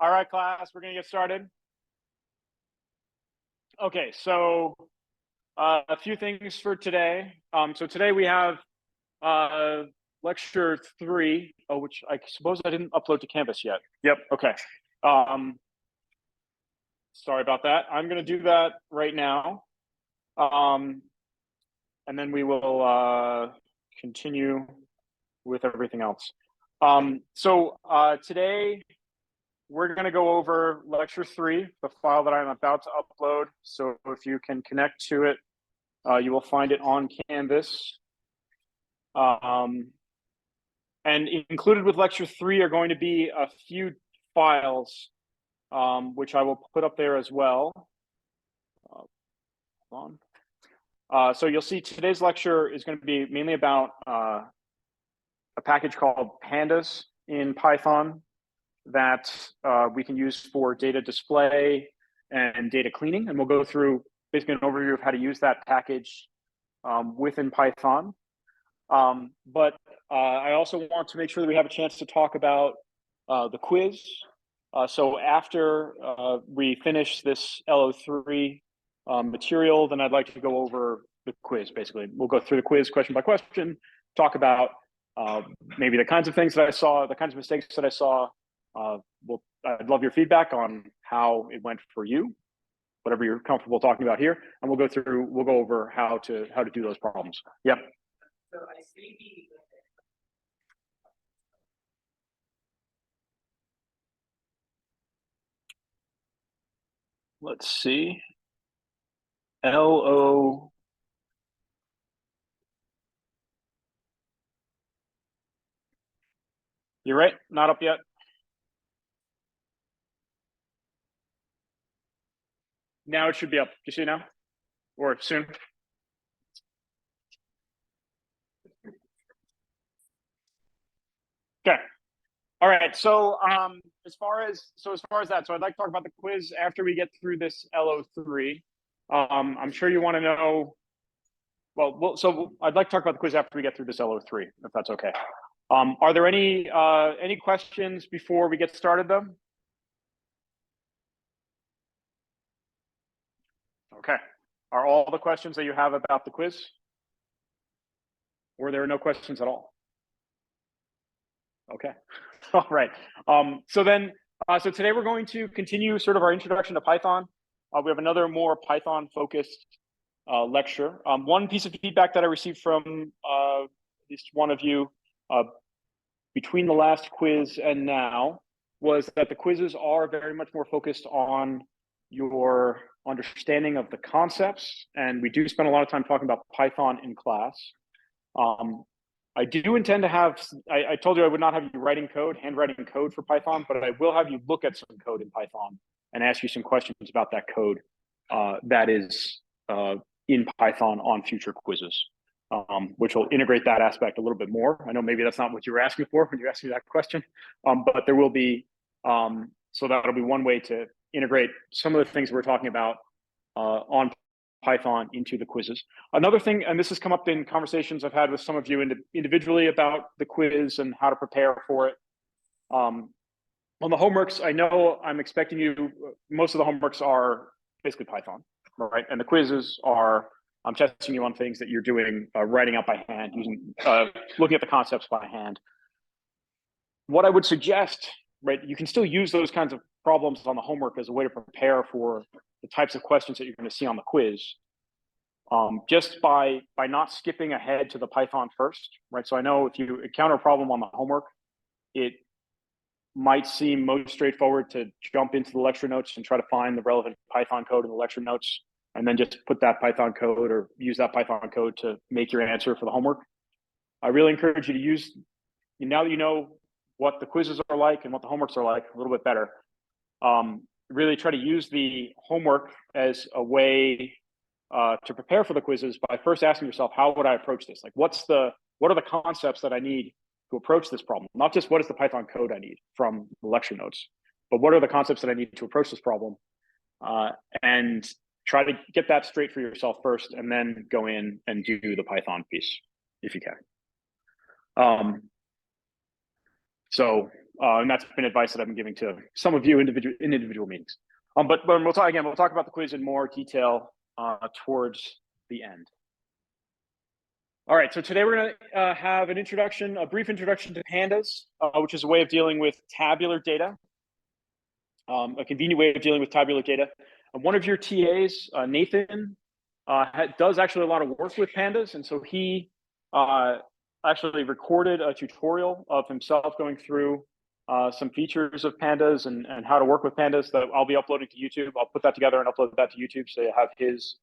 All right, class, we're going to get started. Okay, so a few things for today. So today we have lecture 3, which I suppose I didn't upload to Canvas yet. Yep, okay. Sorry about that. I'm going to do that right now. And then we will continue with everything else. So today, we're going to go over lecture 3, the file that I'm about to upload. So if you can connect to it, you will find it on Canvas. And included with lecture 3 are going to be a few files, which I will put up there as well. Hold on. So you'll see today's lecture is going to be mainly about a package called Pandas in Python that we can use for data display and data cleaning. And we'll go through basically an overview of how to use that package within Python. But I also want to make sure that we have a chance to talk about the quiz. So after we finish this LO3 material, then I'd like to go over the quiz, basically. We'll go through the quiz question by question, talk about maybe the kinds of things that I saw, the kinds of mistakes that I saw. I'd love your feedback on how it went for you, whatever you're comfortable talking about here, and we'll go over how to do those problems. Yep. So I see Let's see. LO. You're right, not up yet. Now it should be up. Do you see now? Or soon? Okay. All right. So as far as that, so I'd like to talk about the quiz after we get through this LO3. I'm sure you want to know. Well, so I'd like to talk about the quiz after we get through this LO3, if that's okay. Are there any questions before we get started, though? Okay. Are all the questions that you have about the quiz? Or there are no questions at all? Okay. All right. So today we're going to continue sort of our introduction to Python. We have another more Python-focused lecture. One piece of feedback that I received from at least one of you between the last quiz and now was that the quizzes are very much more focused on your understanding of the concepts, and we do spend a lot of time talking about Python in class. I do intend to have, I told you I would not have you handwriting code for Python, but I will have you look at some code in Python and ask you some questions about that code that is in Python on future quizzes, which will integrate that aspect a little bit more. I know maybe that's not what you were asking for when you asked me that question, but there will be, so that'll be one way to integrate some of the things we're talking about on Python into the quizzes. Another thing, and this has come up in conversations I've had with some of you individually about the quiz and how to prepare for it. On the homeworks, I know I'm expecting you, most of the homeworks are basically Python, right? And the quizzes are, I'm testing you on things that you're doing, writing out by hand, looking at the concepts by hand. What I would suggest, right, you can still use those kinds of problems on the homework as a way to prepare for the types of questions that you're going to see on the quiz, just by not skipping ahead to the Python first, right? So I know if you encounter a problem on the homework, it might seem most straightforward to jump into the lecture notes and try to find the relevant Python code in the lecture notes, and then just put that Python code or use that Python code to make your answer for the homework. I really encourage you to use, now that you know what the quizzes are like and what the homeworks are like a little bit better, really try to use the homework as a way to prepare for the quizzes by first asking yourself, how would I approach this? Like, what are the concepts that I need to approach this problem? Not just what is the Python code I need from the lecture notes, but what are the concepts that I need to approach this problem? And try to get that straight for yourself first, and then go in and do the Python piece if you can. So And that's been advice that I've been giving to some of you in individual meetings. But we'll talk about the quiz in more detail towards the end. All right, so today we're going to have a brief introduction to Pandas, which is a way of dealing with tabular data, a convenient way of dealing with tabular data. One of your TAs, Nathan, does actually a lot of work with Pandas, and so he actually recorded a tutorial of himself going through some features of Pandas and how to work with Pandas that I'll be uploading to YouTube. I'll put that together and upload that to YouTube so you have his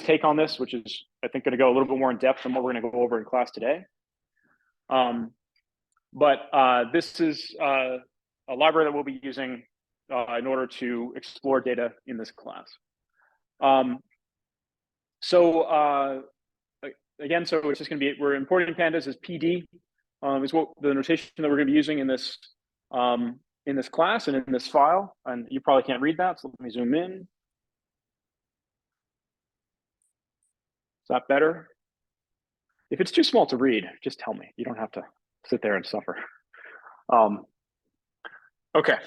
take on this, which is, I think, going to go a little bit more in depth than what we're going to go over in class today. But this is a library that we'll be using in order to explore data in this class. Again, so it's just going to be, we're importing Pandas as PD, is what the notation that we're going to be using in this class and in this file. And you probably can't read that, so let me zoom in. Is that better? If it's too small to read, just tell me. You don't have to sit there and suffer. Okay.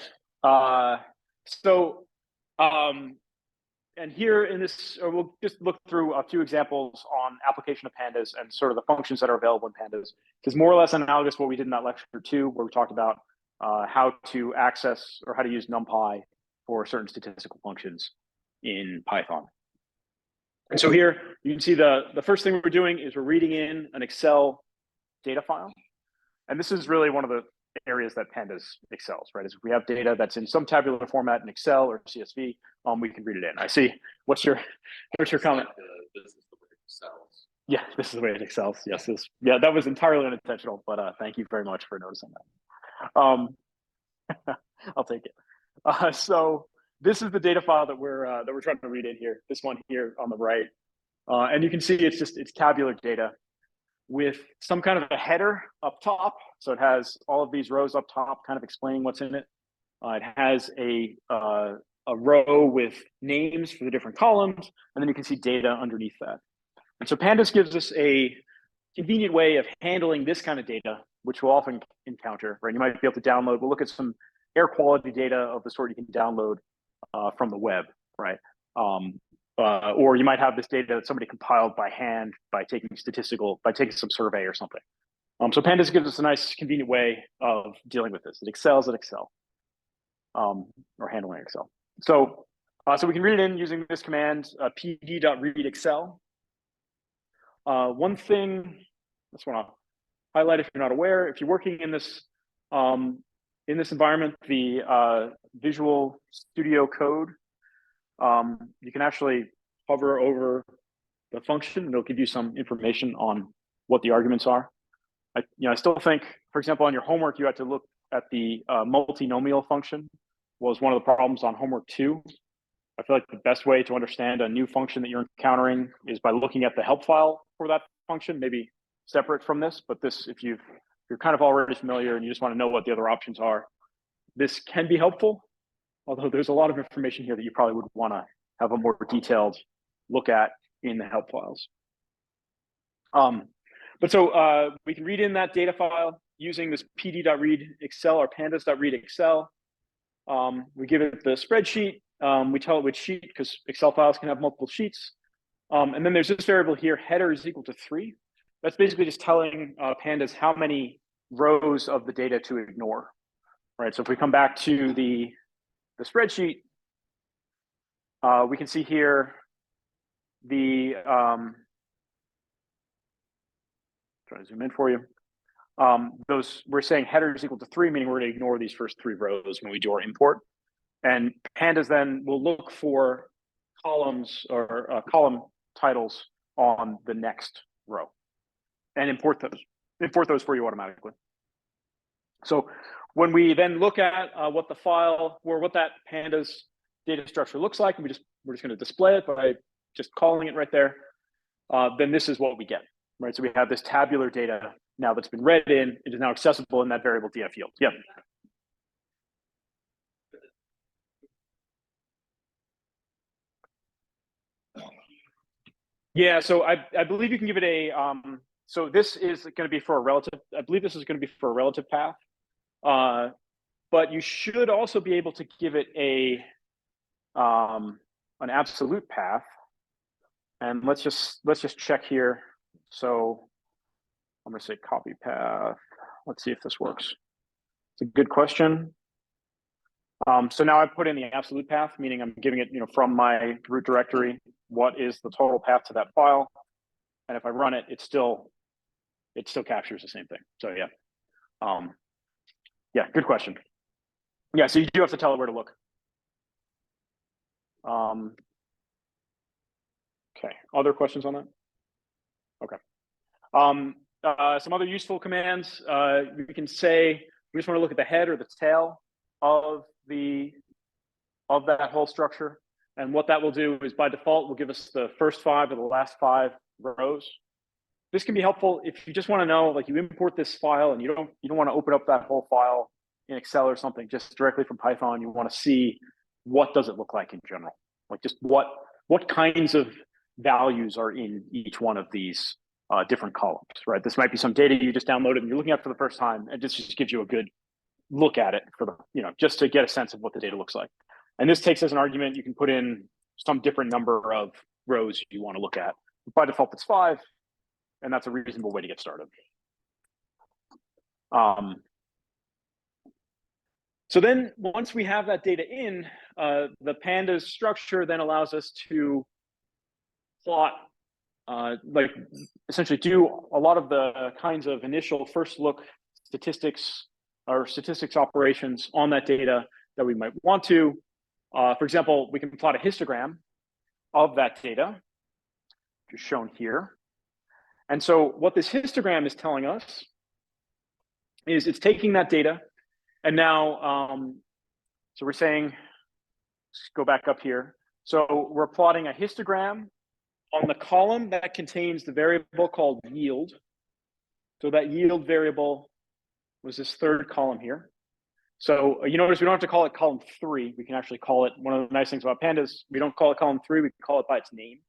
And here in this, we'll just look through a few examples on application of Pandas and sort of the functions that are available in Pandas. It's more or less analogous to what we did in that lecture 2, where we talked about how to access or how to use NumPy for certain statistical functions in Python. And so here you can see the first thing we're doing is we're reading in an Excel data file. And this is really one of the areas that Pandas excels, right? Is if we have data that's in some tabular format in Excel or CSV, we can read it in. I see. What's your comment? This is the way it excels. Yeah, this is the way it excels. Yes, yeah, that was entirely unintentional, but thank you very much for noticing that. I'll take it. So this is the data file that we're trying to read in here. This one here on the right, and you can see it's tabular data with some kind of a header up top. So it has all of these rows up top, kind of explaining what's in it. It has a row with names for the different columns, and then you can see data underneath that. And so Pandas gives us a convenient way of handling this kind of data, which we'll often encounter, right? You might be able to download. We'll look at some air quality data of the sort you can download from the web, right? Or you might have this data that somebody compiled by hand by taking some survey or something. So Pandas gives us a nice, convenient way of dealing with this. It excels at Excel, or handling Excel. So we can read it in using this command, pd.read Excel. One thing I just want to highlight, if you're not aware, if you're working in this environment, the Visual Studio Code, you can actually hover over the function and it'll give you some information on what the arguments are. I still think, for example, on your homework, you had to look at the multinomial function was one of the problems on homework 2. I feel like the best way to understand a new function that you're encountering is by looking at the help file for that function, maybe separate from this, but this, if you're kind of already familiar and you just want to know what the other options are, this can be helpful. Although there's a lot of information here that you probably would want to have a more detailed look at in the help files. But so we can read in that data file using this pd.read Excel or pandas.read Excel. We give it the spreadsheet. We tell it which sheet because Excel files can have multiple sheets. And then there's this variable here, header is equal to 3. That's basically just telling Pandas how many rows of the data to ignore, right? So if we come back to the spreadsheet, we can see here try to zoom in for you. We're saying header is equal to 3, meaning we're going to ignore these first 3 rows when we do our import. And Pandas then will look for columns or column titles on the next row and import those for you automatically. So when we then look at what the file or what that Pandas data structure looks like, and we're just going to display it by just calling it right there, then this is what we get, right? So we have this tabular data now that's been read in. It is now accessible in that variable df field. Yeah. Yeah, so I believe you can give it a, so this is going to be for a relative, I believe this is going to be for a relative path. But you should also be able to give it an absolute path. And let's just check here. So I'm going to say copy path. Let's see if this works. It's a good question. So now I put in the absolute path, meaning I'm giving it, from my root directory, what is the total path to that file? And if I run it, it still captures the same thing. So yeah, good question. Yeah, so you do have to tell it where to look. Okay, other questions on that? Okay. Some other useful commands. We can say we just want to look at the head or the tail of that whole structure. And what that will do is by default will give us the first 5 or the last 5 rows. This can be helpful if you just want to know, like you import this file and you don't want to open up that whole file in Excel or something just directly from Python. You want to see what does it look like in general, like just what kinds of values are in each one of these different columns, right? This might be some data you just downloaded and you're looking at for the first time, and this just gives you a good look at it for the, just to get a sense of what the data looks like. And this takes as an argument, you can put in some different number of rows you want to look at. By default, it's 5, and that's a reasonable way to get started. So then once we have that data in, the Pandas structure then allows us to plot, like essentially do a lot of the kinds of initial first look statistics or statistics operations on that data that we might want to. For example, we can plot a histogram of that data, which is shown here. And so what this histogram is telling us is it's taking that data, and now, so we're saying, let's go back up here. So we're plotting a histogram on the column that contains the variable called yield. So that yield variable was this third column here. So you notice we don't have to call it column 3. We can actually call it, one of the nice things about Pandas, we don't call it column 3, we call it by its name,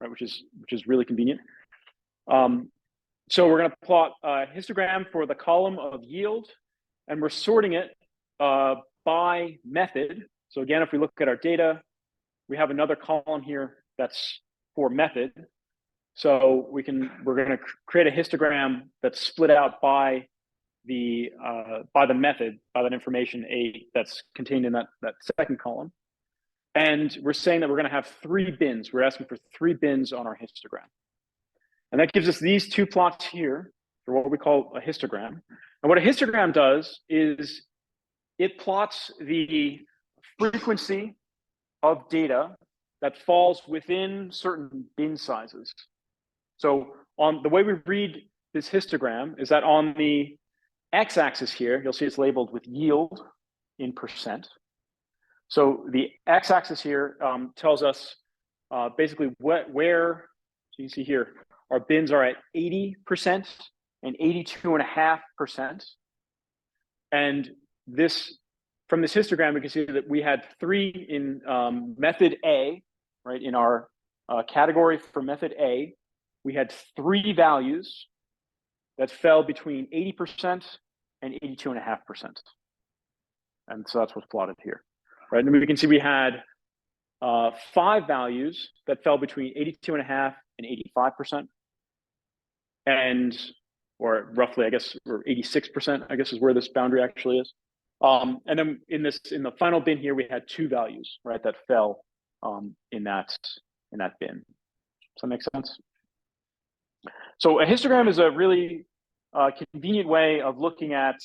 right? Which is really convenient. So we're going to plot a histogram for the column of yield, and we're sorting it by method. So again, if we look at our data, we have another column here that's for method. So we're going to create a histogram that's split out by the method, by that information that's contained in that second column. And we're saying that we're going to have 3 bins. We're asking for 3 bins on our histogram. And that gives us these 2 plots here for what we call a histogram. And what a histogram does is it plots the frequency of data that falls within certain bin sizes. So on the way we read this histogram is that on the x-axis here, you'll see it's labeled with yield in %. So the x-axis here tells us basically where, so you can see here, our bins are at 80% and 82.5%. And from this histogram, we can see that we had 3 in method A, right? In our category for method A, we had 3 values that fell between 80% and 82.5%. And so that's what's plotted here, right? And we can see we had 5 values that fell between 82.5 and 85%. Or roughly, I guess, or 86%, I guess is where this boundary actually is. And then in the final bin here, we had 2 values, right, that fell in that bin. Does that make sense? So a histogram is a really convenient way of looking at,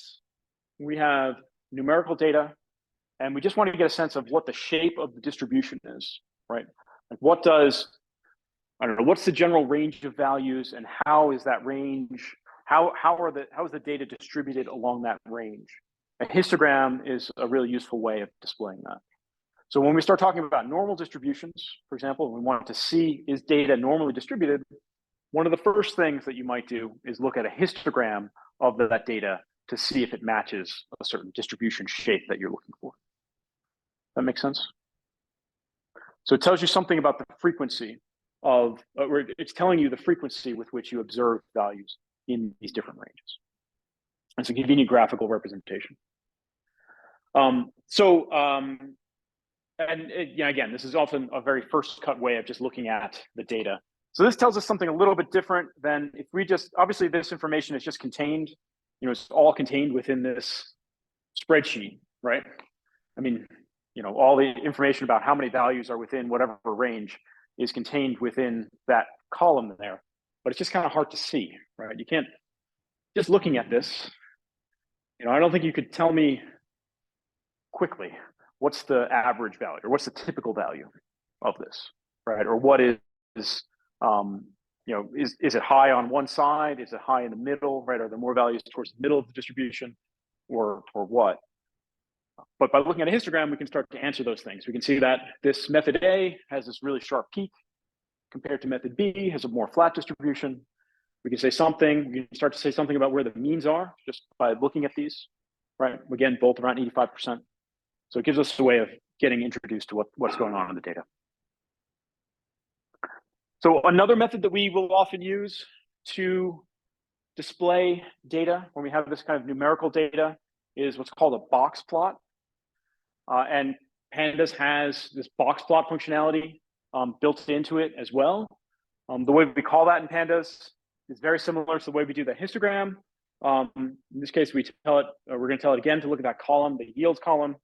we have numerical data, and we just want to get a sense of what the shape of the distribution is, right? Like what's the general range of values, and how is that range, how is the data distributed along that range? A histogram is a really useful way of displaying that. So when we start talking about normal distributions, for example, we want to see, is data normally distributed? One of the first things that you might do is look at a histogram of that data to see if it matches a certain distribution shape that you're looking for. That makes sense? So it tells you something about the frequency or it's telling you the frequency with which you observe values in these different ranges. It's a convenient graphical representation. Again, this is often a very first cut way of just looking at the data. So this tells us something a little bit different than if we just, obviously this information is just contained, it's all contained within this spreadsheet, right? I mean, all the information about how many values are within whatever range is contained within that column there, but it's just kind of hard to see, right? You can't, just looking at this, I don't think you could tell me quickly what's the average value or what's the typical value of this, right? Or what is is it high on one side? Is it high in the middle, right? Are there more values towards the middle of the distribution or what? But by looking at a histogram, we can start to answer those things. We can see that this method A has this really sharp peak compared to method B has a more flat distribution. We can start to say something about where the means are just by looking at these, right? Again, both around 85%. So it gives us a way of getting introduced to what's going on in the data. So another method that we will often use to display data when we have this kind of numerical data is what's called a box plot. And Pandas has this box plot functionality built into it as well. The way we call that in Pandas is very similar to the way we do the histogram. In this case, we're going to tell it again to look at that column, the yields column,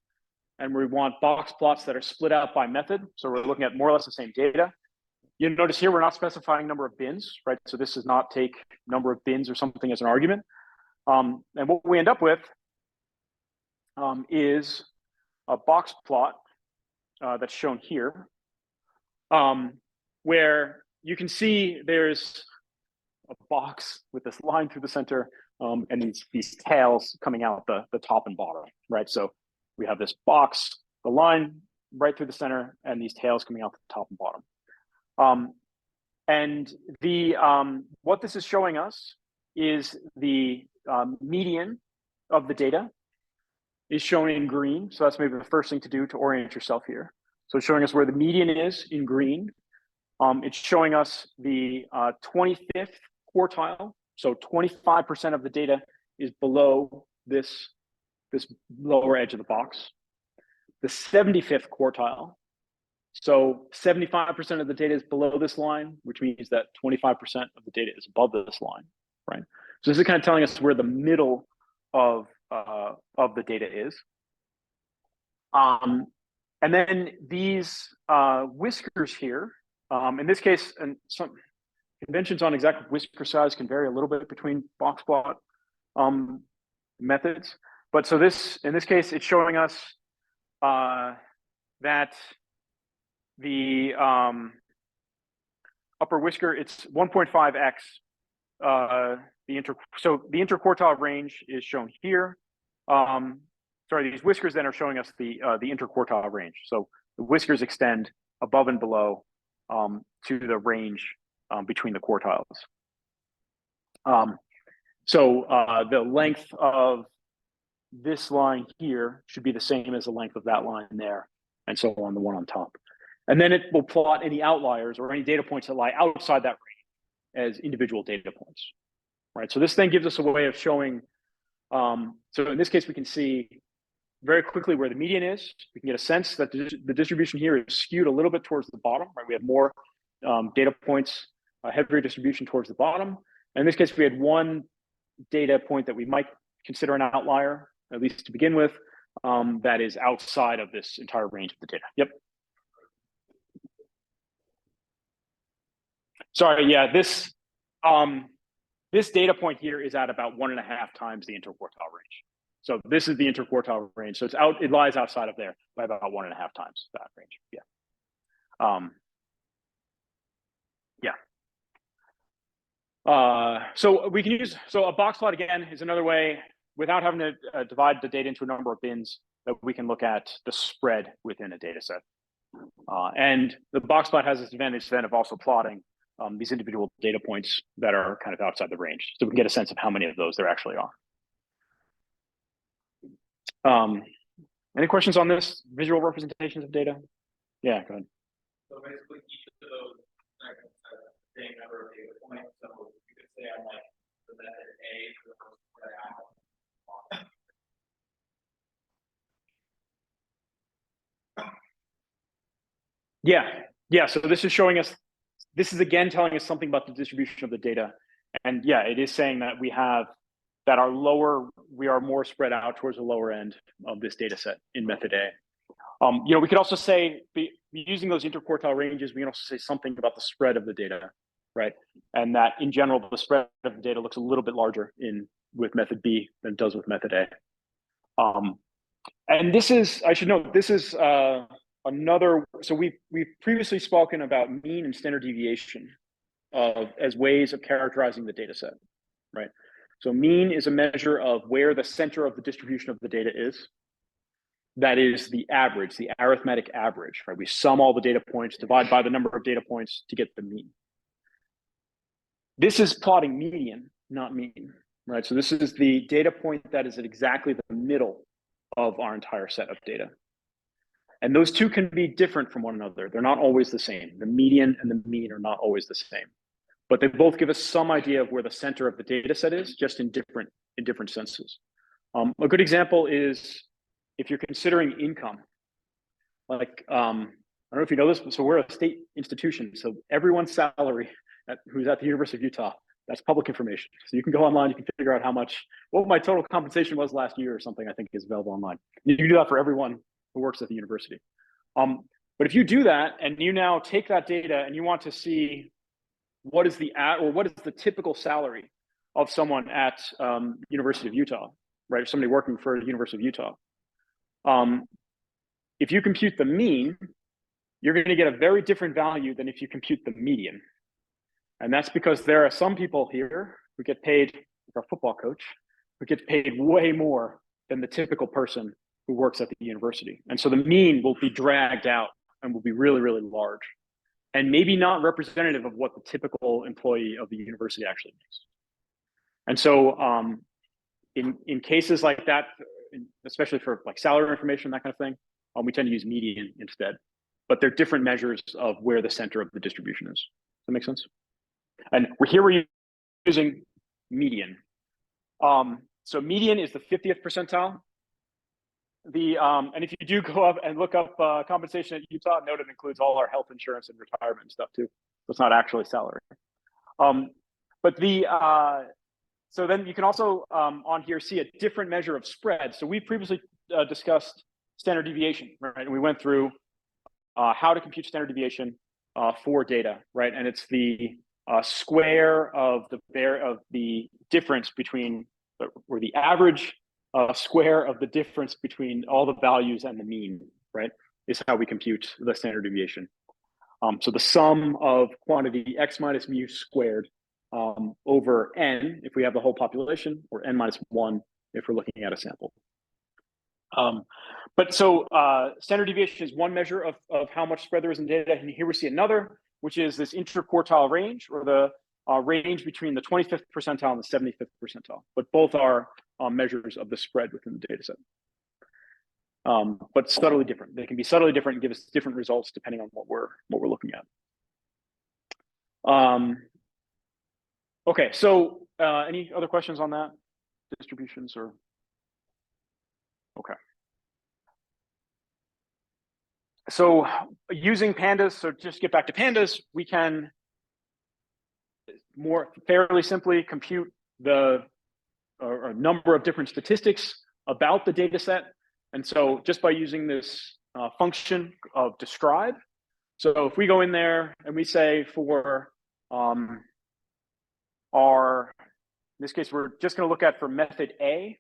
and we want box plots that are split out by method. So we're looking at more or less the same data. You notice here we're not specifying number of bins, right? So this does not take number of bins or something as an argument. And what we end up with is a box plot that's shown here, where you can see there's a box with this line through the center and these tails coming out the top and bottom, right? So we have this box, the line right through the center, and these tails coming out the top and bottom. What this is showing us is the median of the data is shown in green. So that's maybe the first thing to do to orient yourself here. So it's showing us where the median is in green. It's showing us the 25th quartile. So 25% of the data is below this lower edge of the box. The 75th quartile. So 75% of the data is below this line, which means that 25% of the data is above this line, right? So this is kind of telling us where the middle of the data is. And then these whiskers here, in this case, and some conventions on exact whisker size can vary a little bit between box plot methods. But so in this case, it's showing us that the upper whisker, it's 1.5x. So the interquartile range is shown here. Sorry, these whiskers then are showing us the interquartile range. So the whiskers extend above and below to the range between the quartiles. So the length of this line here should be the same as the length of that line there, and so on, the one on top. And then it will plot any outliers or any data points that lie outside that range as individual data points, right? So this thing gives us a way of showing, so in this case, we can see very quickly where the median is. We can get a sense that the distribution here is skewed a little bit towards the bottom, right? We have more data points, heavier distribution towards the bottom. And in this case, we had one data point that we might consider an outlier, at least to begin with, that is outside of this entire range of the data. Yep. Sorry, yeah, this data point here is at about 1.5 times the interquartile range. So this is the interquartile range. So it lies outside of there by about 1.5 times that range. Yeah. So we can use, so a box plot again is another way without having to divide the data into a number of bins that we can look at the spread within a data set. And the box plot has this advantage then of also plotting these individual data points that are kind of outside the range. So we can get a sense of how many of those there actually are. Any questions on this? Visual representations of data? Yeah, go ahead. So basically each of those segments has the same number of data points. So you could say I'm like the method A for the first spread out, Yeah. So this is showing us, this is again telling us something about the distribution of the data. And yeah, it is saying that we are more spread out towards the lower end of this data set in method A. We could also say, using those interquartile ranges, we can also say something about the spread of the data, right? And that in general, the spread of the data looks a little bit larger with method B than it does with method A. And this is, I should note, this is another, so we've previously spoken about mean and standard deviation as ways of characterizing the data set, right? So mean is a measure of where the center of the distribution of the data is. That is the average, the arithmetic average, right? We sum all the data points, divide by the number of data points to get the mean. This is plotting median, not mean, right? So this is the data point that is at exactly the middle of our entire set of data. And those two can be different from one another. They're not always the same. The median and the mean are not always the same, but they both give us some idea of where the center of the data set is, just in different senses. A good example is if you're considering income, like, I don't know if you know this, but so we're a state institution. So everyone's salary who's at the University of Utah, that's public information. So you can go online, you can figure out what my total compensation was last year or something, I think is available online. You can do that for everyone who works at the university. But if you do that and you now take that data and you want to see what is the typical salary of someone at University of Utah, right? Or somebody working for the University of Utah. If you compute the mean, you're going to get a very different value than if you compute the median. And that's because there are some people here who get paid, like our football coach, who gets paid way more than the typical person who works at the university. And so the mean will be dragged out and will be really, really large, and maybe not representative of what the typical employee of the university actually makes. And so in cases like that, especially for like salary information, that kind of thing, we tend to use median instead. But they're different measures of where the center of the distribution is. Does that make sense? And we're using median. So median is the 50th percentile. And if you do go up and look up compensation at Utah, note it includes all our health insurance and retirement and stuff too. So it's not actually salary. So then you can also on here see a different measure of spread. So we previously discussed standard deviation, right? And we went through how to compute standard deviation for data, right? And it's the square of the difference between, or the average square of the difference between all the values and the mean, right? Is how we compute the standard deviation. So the sum of quantity x minus mu squared over n if we have the whole population, or n minus 1 if we're looking at a sample. But so standard deviation is one measure of how much spread there is in data. And here we see another, which is this interquartile range, or the range between the 25th percentile and the 75th percentile. But both are measures of the spread within the data set. But subtly different. They can be subtly different and give us different results depending on what we're looking at. Okay, so any other questions on that? Distributions or? Okay. So using Pandas, so just get back to Pandas, we can more fairly simply compute the a number of different statistics about the data set. And so just by using this function of describe, so if we go in there and we say for in this case, we're just going to look at for method A,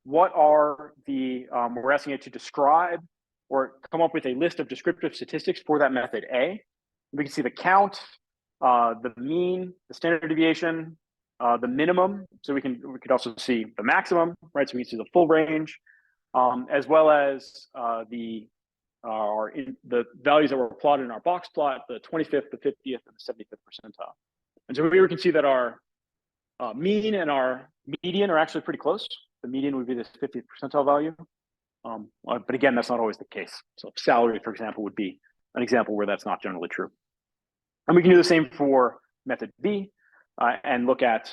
what are we're asking it to describe or come up with a list of descriptive statistics for that method A. We can see the count, the mean, the standard deviation, the minimum. So we could also see the maximum, right? So we can see the full range, as well as the values that were plotted in our box plot, the 25th, the 50th, and the 75th percentile. And so here we can see that our mean and our median are actually pretty close. The median would be this 50th percentile value. But again, that's not always the case. So salary, for example, would be an example where that's not generally true. And we can do the same for method B and look at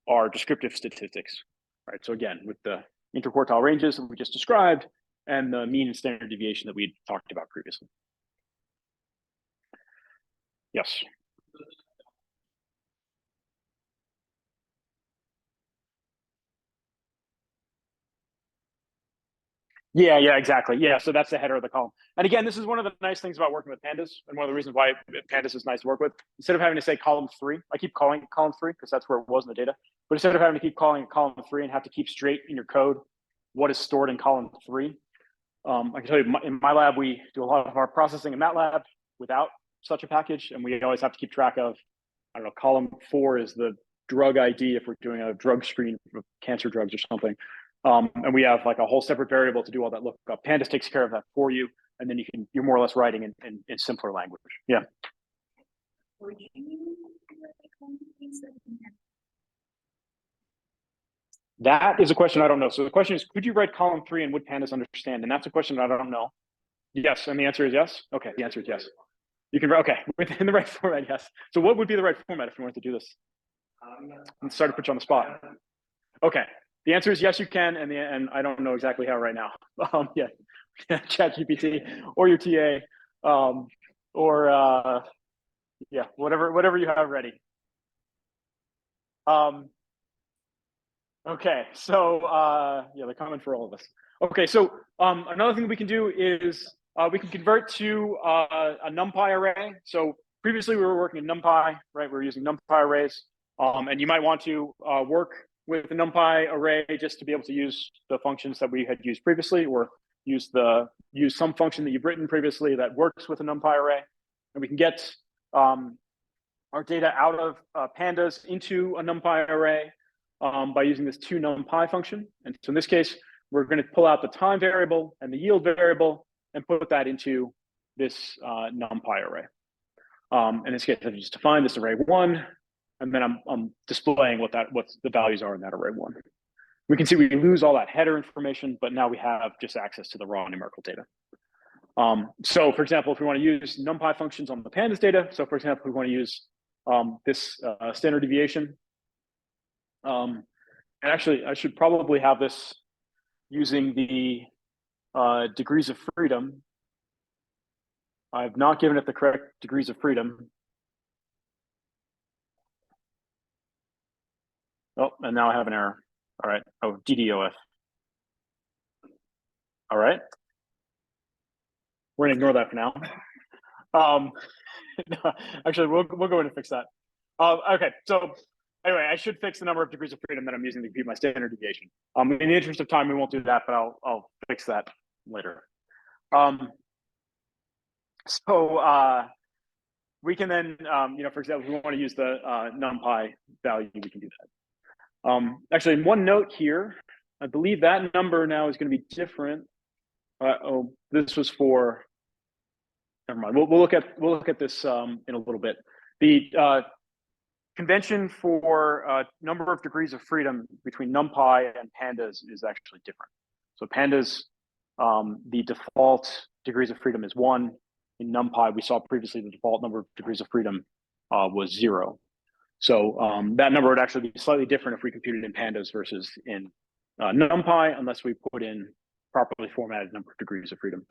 our descriptive statistics, right? So again, with the interquartile ranges that we just described and the mean and standard deviation that we talked about previously. Yes. Yeah, exactly. Yeah, so that's the header of the column. And again, this is one of the nice things about working with pandas, and one of the reasons why pandas is nice to work with. Instead of having to say column 3, I keep calling it column 3 because that's where it was in the data. But instead of having to keep calling it column 3 and have to keep straight in your code what is stored in column 3, I can tell you in my lab, we do a lot of our processing in MATLAB without such a package, and we always have to keep track of, I don't know, column 4 is the drug ID if we're doing a drug screen for cancer drugs or something. And we have like a whole separate variable to do all that lookup. Pandas takes care of that for you, and then you're more or less writing in simpler language. Yeah. Would you That is a question I don't know. So the question is, could you write column 3 and would pandas understand? And that's a question that I don't know. Yes, and the answer is yes. Okay, the answer is yes. You can, okay, within the right format, yes. So what would be the right format if you wanted to do this? I'm sorry to put you on the spot. Okay, the answer is yes, you can, and I don't know exactly how right now. Yeah, ChatGPT or your TA, or yeah, whatever you have ready. Okay, so yeah, they're coming for all of us. Okay, so another thing we can do is we can convert to a NumPy array. So previously we were working in NumPy, right? We were using NumPy arrays, and you might want to work with the NumPy array just to be able to use the functions that we had used previously, or use some function that you've written previously that works with a NumPy array, and we can get our data out of pandas into a NumPy array by using this toNumPy function. And so in this case, we're going to pull out the time variable and the yield variable and put that into this NumPy array. In this case, I just define this array 1, and then I'm displaying what the values are in that array 1. We can see we lose all that header information, but now we have just access to the raw numerical data. So for example, if we want to use NumPy functions on the pandas data, so for example, we want to use this standard deviation. And actually, I should probably have this using the degrees of freedom. I've not given it the correct degrees of freedom. Oh, and now I have an error. All right. Oh, DDoF. All right. We're gonna ignore that for now. No, actually, we'll go in and fix that. Okay, so anyway, I should fix the number of degrees of freedom that I'm using to compute my standard deviation. In the interest of time, we won't do that, but I'll fix that later. So we can then, for example, if we want to use the NumPy value, we can do that. Actually, one note here, I believe that number now is going to be different. Oh, this was for. Never mind. We'll look at this in a little bit. The convention for number of degrees of freedom between NumPy and pandas is actually different. So pandas, the default degrees of freedom is 1. In NumPy, we saw previously the default number of degrees of freedom was 0. So that number would actually be slightly different if we computed in pandas versus in NumPy, unless we put in properly formatted number of degrees of freedom.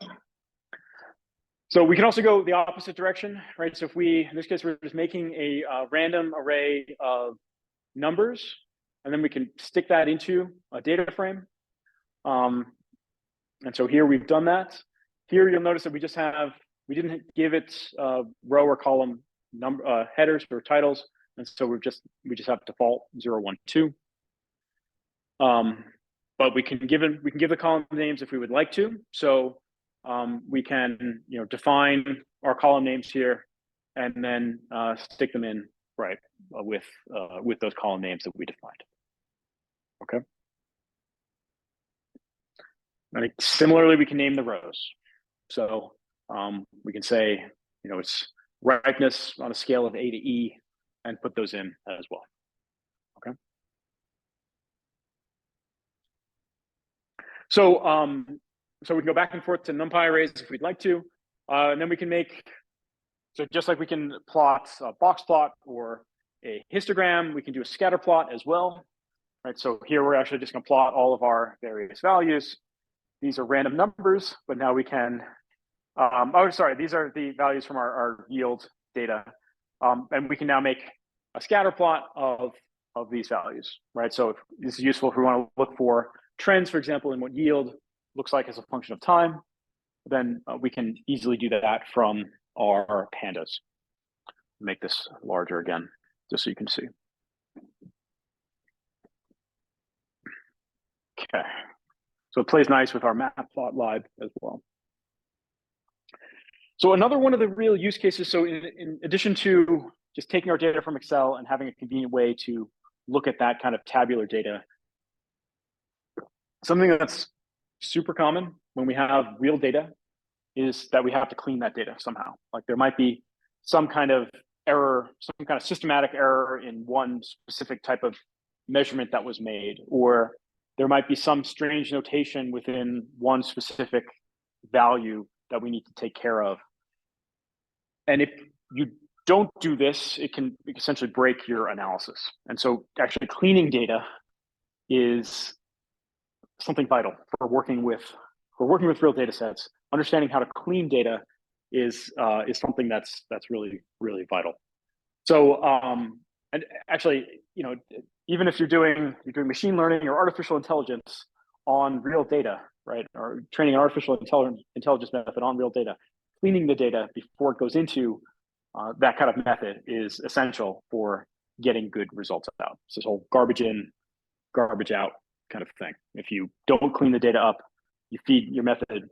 So we can also go the opposite direction, right? So if we, in this case, we're just making a random array of numbers, and then we can stick that into a data frame. And so here we've done that. Here you'll notice that we didn't give it row or column number headers or titles, and so we just have default 0, 1, 2. But we can give the column names if we would like to. So we can define our column names here, and then stick them in right with those column names that we defined. Okay. And similarly, we can name the rows. So we can say it's ripeness on a scale of A to E, and put those in as well. Okay. So we can go back and forth to NumPy arrays if we'd like to, and then we can make, so just like we can plot a box plot or a histogram, we can do a scatter plot as well, right? So here we're actually just going to plot all of our various values. These are random numbers, but now we can, oh, sorry, these are the values from our yield data. And we can now make a scatter plot of these values, right? So if this is useful if we want to look for trends, for example, in what yield looks like as a function of time, then we can easily do that from our pandas. Make this larger again, just so you can see. Okay, so it plays nice with our matplotlib as well. So another one of the real use cases, so in addition to just taking our data from Excel and having a convenient way to look at that kind of tabular data, something that's super common when we have real data is that we have to clean that data somehow. Like there might be some kind of error, some kind of systematic error in one specific type of measurement that was made, or there might be some strange notation within one specific value that we need to take care of. And if you don't do this, it can essentially break your analysis. And so actually cleaning data is something vital for working with real data sets. Understanding how to clean data is something that's really vital. So and actually, you know, even if you're doing machine learning or artificial intelligence on real data, right, or training an artificial intelligence method on real data, cleaning the data before it goes into that kind of method is essential for getting good results out. It's this whole garbage in, garbage out kind of thing. If you don't clean the data up, you feed your method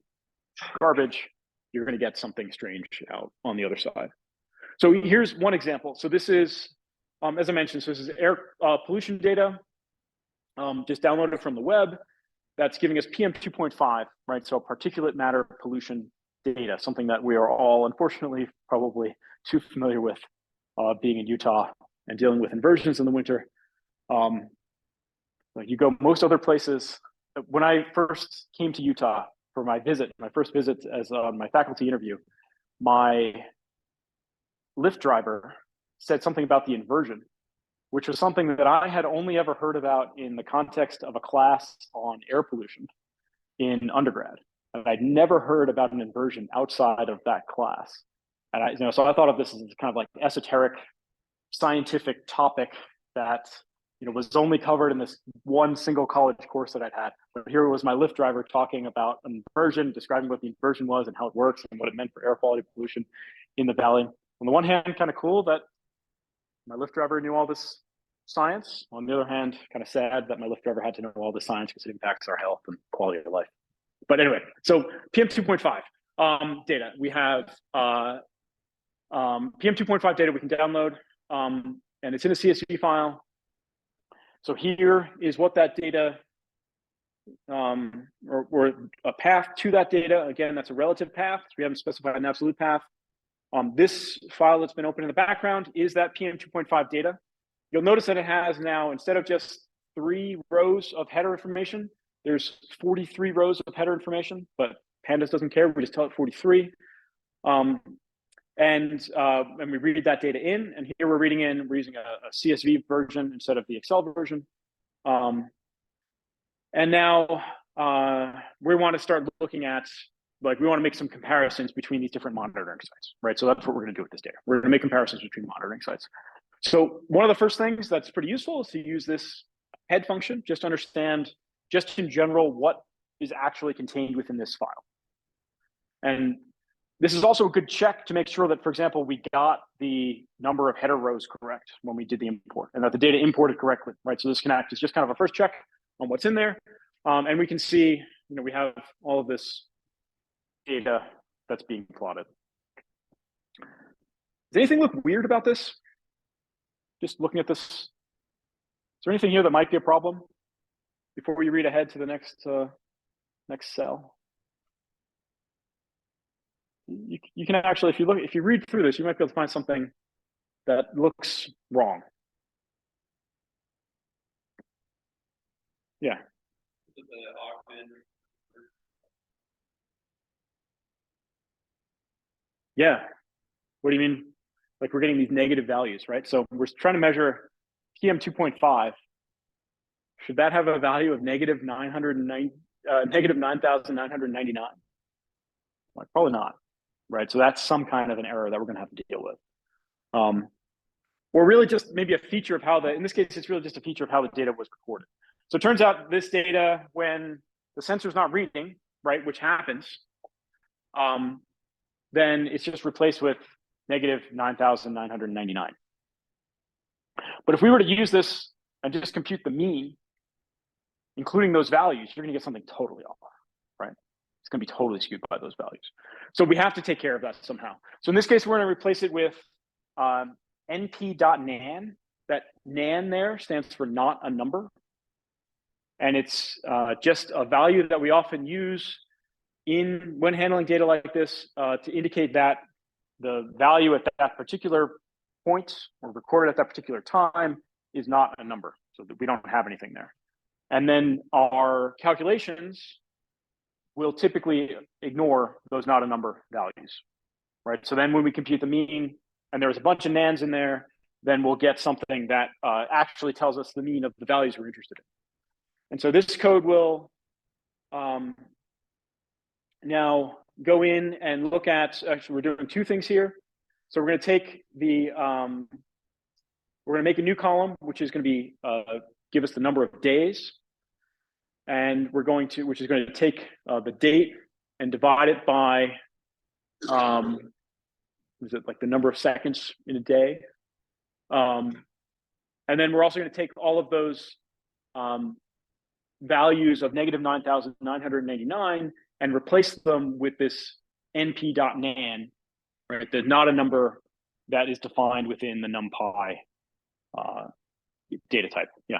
garbage, you're going to get something strange out on the other side. So here's one example. So this is, as I mentioned, so this is air pollution data, just downloaded from the web. That's giving us PM 2.5, right? So particulate matter pollution data, something that we are all, unfortunately, probably too familiar with being in Utah and dealing with inversions in the winter. You go most other places. When I first came to Utah for my first visit as my faculty interview, my Lyft driver said something about the inversion, which was something that I had only ever heard about in the context of a class on air pollution in undergrad. And I'd never heard about an inversion outside of that class. And so I thought of this as kind of like esoteric scientific topic that was only covered in this one single college course that I'd had. But here was my Lyft driver talking about an inversion, describing what the inversion was and how it works and what it meant for air quality pollution in the valley. On the one hand, kind of cool that my Lyft driver knew all this science. On the other hand, kind of sad that my Lyft driver had to know all this science because it impacts our health and quality of life. But anyway, so PM 2.5 data. We have PM 2.5 data we can download, and it's in a CSV file. So here is what that data, or a path to that data. Again, that's a relative path. So we haven't specified an absolute path. This file that's been open in the background is that PM 2.5 data. You'll notice that it has now, instead of just 3 rows of header information, there's 43 rows of header information, but Pandas doesn't care. We just tell it 43. And we read that data in, and here we're using a CSV version instead of the Excel version. And now we want to start looking at, we want to make some comparisons between these different monitoring sites, right? So that's what we're going to do with this data. We're going to make comparisons between monitoring sites. So one of the first things that's pretty useful is to use this head function, just to understand, just in general, what is actually contained within this file. And this is also a good check to make sure that, for example, we got the number of header rows correct when we did the import, and that the data imported correctly, right? So this can act as just kind of a first check on what's in there. And we can see, we have all of this data that's being plotted. Does anything look weird about this? Just looking at this, is there anything here that might be a problem before we read ahead to the next cell? You can actually, if you read through this, you might be able to find something that looks wrong. Yeah. Yeah. What do you mean? Like we're getting these negative values, right? So we're trying to measure PM 2.5. Should that have a value of negative 9,999? Like probably not, right? So that's some kind of an error that we're going to have to deal with. or really just maybe a feature of how in this case, it's really just a feature of how the data was recorded. So it turns out this data, when the sensor's not reading, right, which happens, then it's just replaced with negative 9,999. But if we were to use this and just compute the mean, including those values, you're gonna get something totally off, right? It's gonna be totally skewed by those values. So we have to take care of that somehow. So in this case, we're gonna replace it with np.nan. That nan there stands for not a number. And it's just a value that we often use when handling data like this to indicate that the value at that particular point or recorded at that particular time is not a number, so that we don't have anything there. And then our calculations will typically ignore those not a number values, right? So then when we compute the mean and there's a bunch of nans in there, then we'll get something that actually tells us the mean of the values we're interested in. And so this code will now go in and look at, actually we're doing two things here. So we're gonna take the, we're gonna make a new column, which is gonna be, give us the number of days. And we're going to, which is going to take the date and divide it by, is it like the number of seconds in a day? And then we're also going to take all of those values of negative 9,999 and replace them with this np.nan, right? There's not a number that is defined within the NumPy data type. Yeah.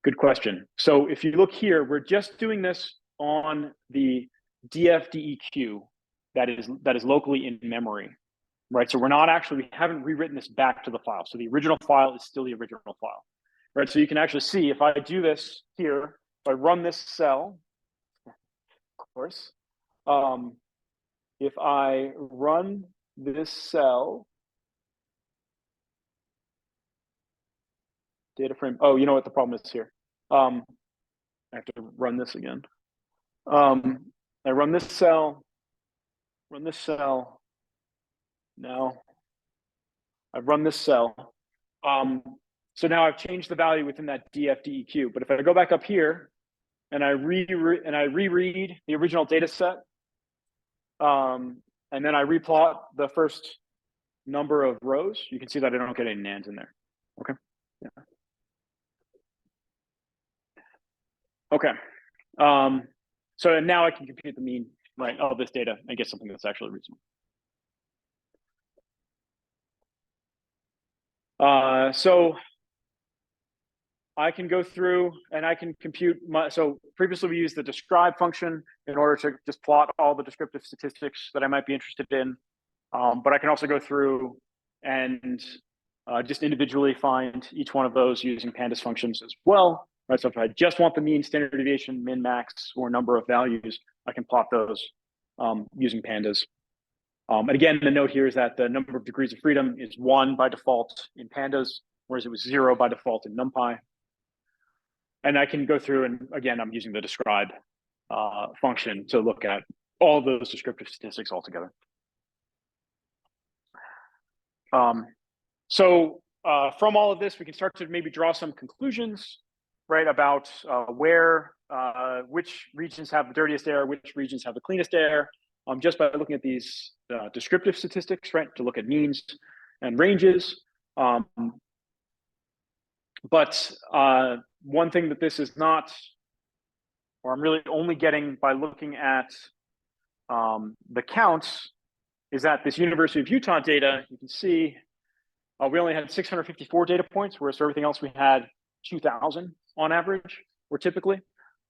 Good question. So if you look here, we're just doing this on the dfdeq that is locally in memory, right? So we're not actually, we haven't rewritten this back to the file. So the original file is still the original file, right? So you can actually see if I do this here, if I run this cell, of course, if I run this cell, data frame, oh, you know what the problem is here. I have to run this again. I run this cell, now I've run this cell. So now I've changed the value within that dfdeq, but if I go back up here and I reread the original data set, and then I replot the first number of rows, you can see that I don't get any nans in there. Okay. Yeah. Okay. So now I can compute the mean, right, of this data and get something that's actually reasonable. So I can go through and I can compute so previously we used the describe function in order to just plot all the descriptive statistics that I might be interested in. But I can also go through and just individually find each one of those using pandas functions as well. Right, so if I just want the mean, standard deviation, min, max, or number of values, I can plot those using pandas. And again, the note here is that the number of degrees of freedom is 1 by default in pandas, whereas it was 0 by default in NumPy. And I can go through and again, I'm using the describe function to look at all those descriptive statistics altogether. So from all of this, we can start to maybe draw some conclusions, right, about which regions have the dirtiest air, which regions have the cleanest air, just by looking at these descriptive statistics, right, to look at means and ranges. But one thing that this is not, or I'm really only getting by looking at the counts, is that this University of Utah data, you can see we only had 654 data points, whereas for everything else we had 2,000 on average, or typically.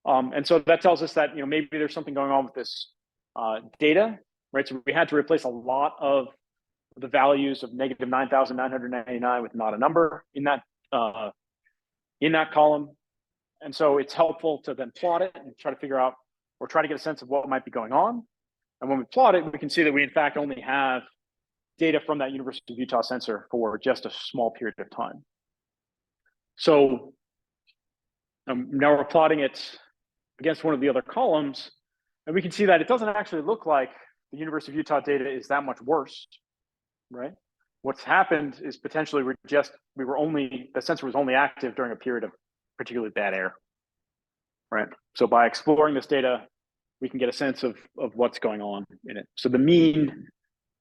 And so that tells us that, you know, maybe there's something going on with this data, right? So we had to replace a lot of the values of negative 9,999 with not a number in that column. And so it's helpful to then plot it and try to figure out, or try to get a sense of what might be going on. And when we plot it, we can see that we in fact only have data from that University of Utah sensor for just a small period of time. So now we're plotting it against one of the other columns, and we can see that it doesn't actually look like the University of Utah data is that much worse, right? What's happened is potentially the sensor was only active during a period of particularly bad air, right? So by exploring this data, we can get a sense of what's going on in it. So the mean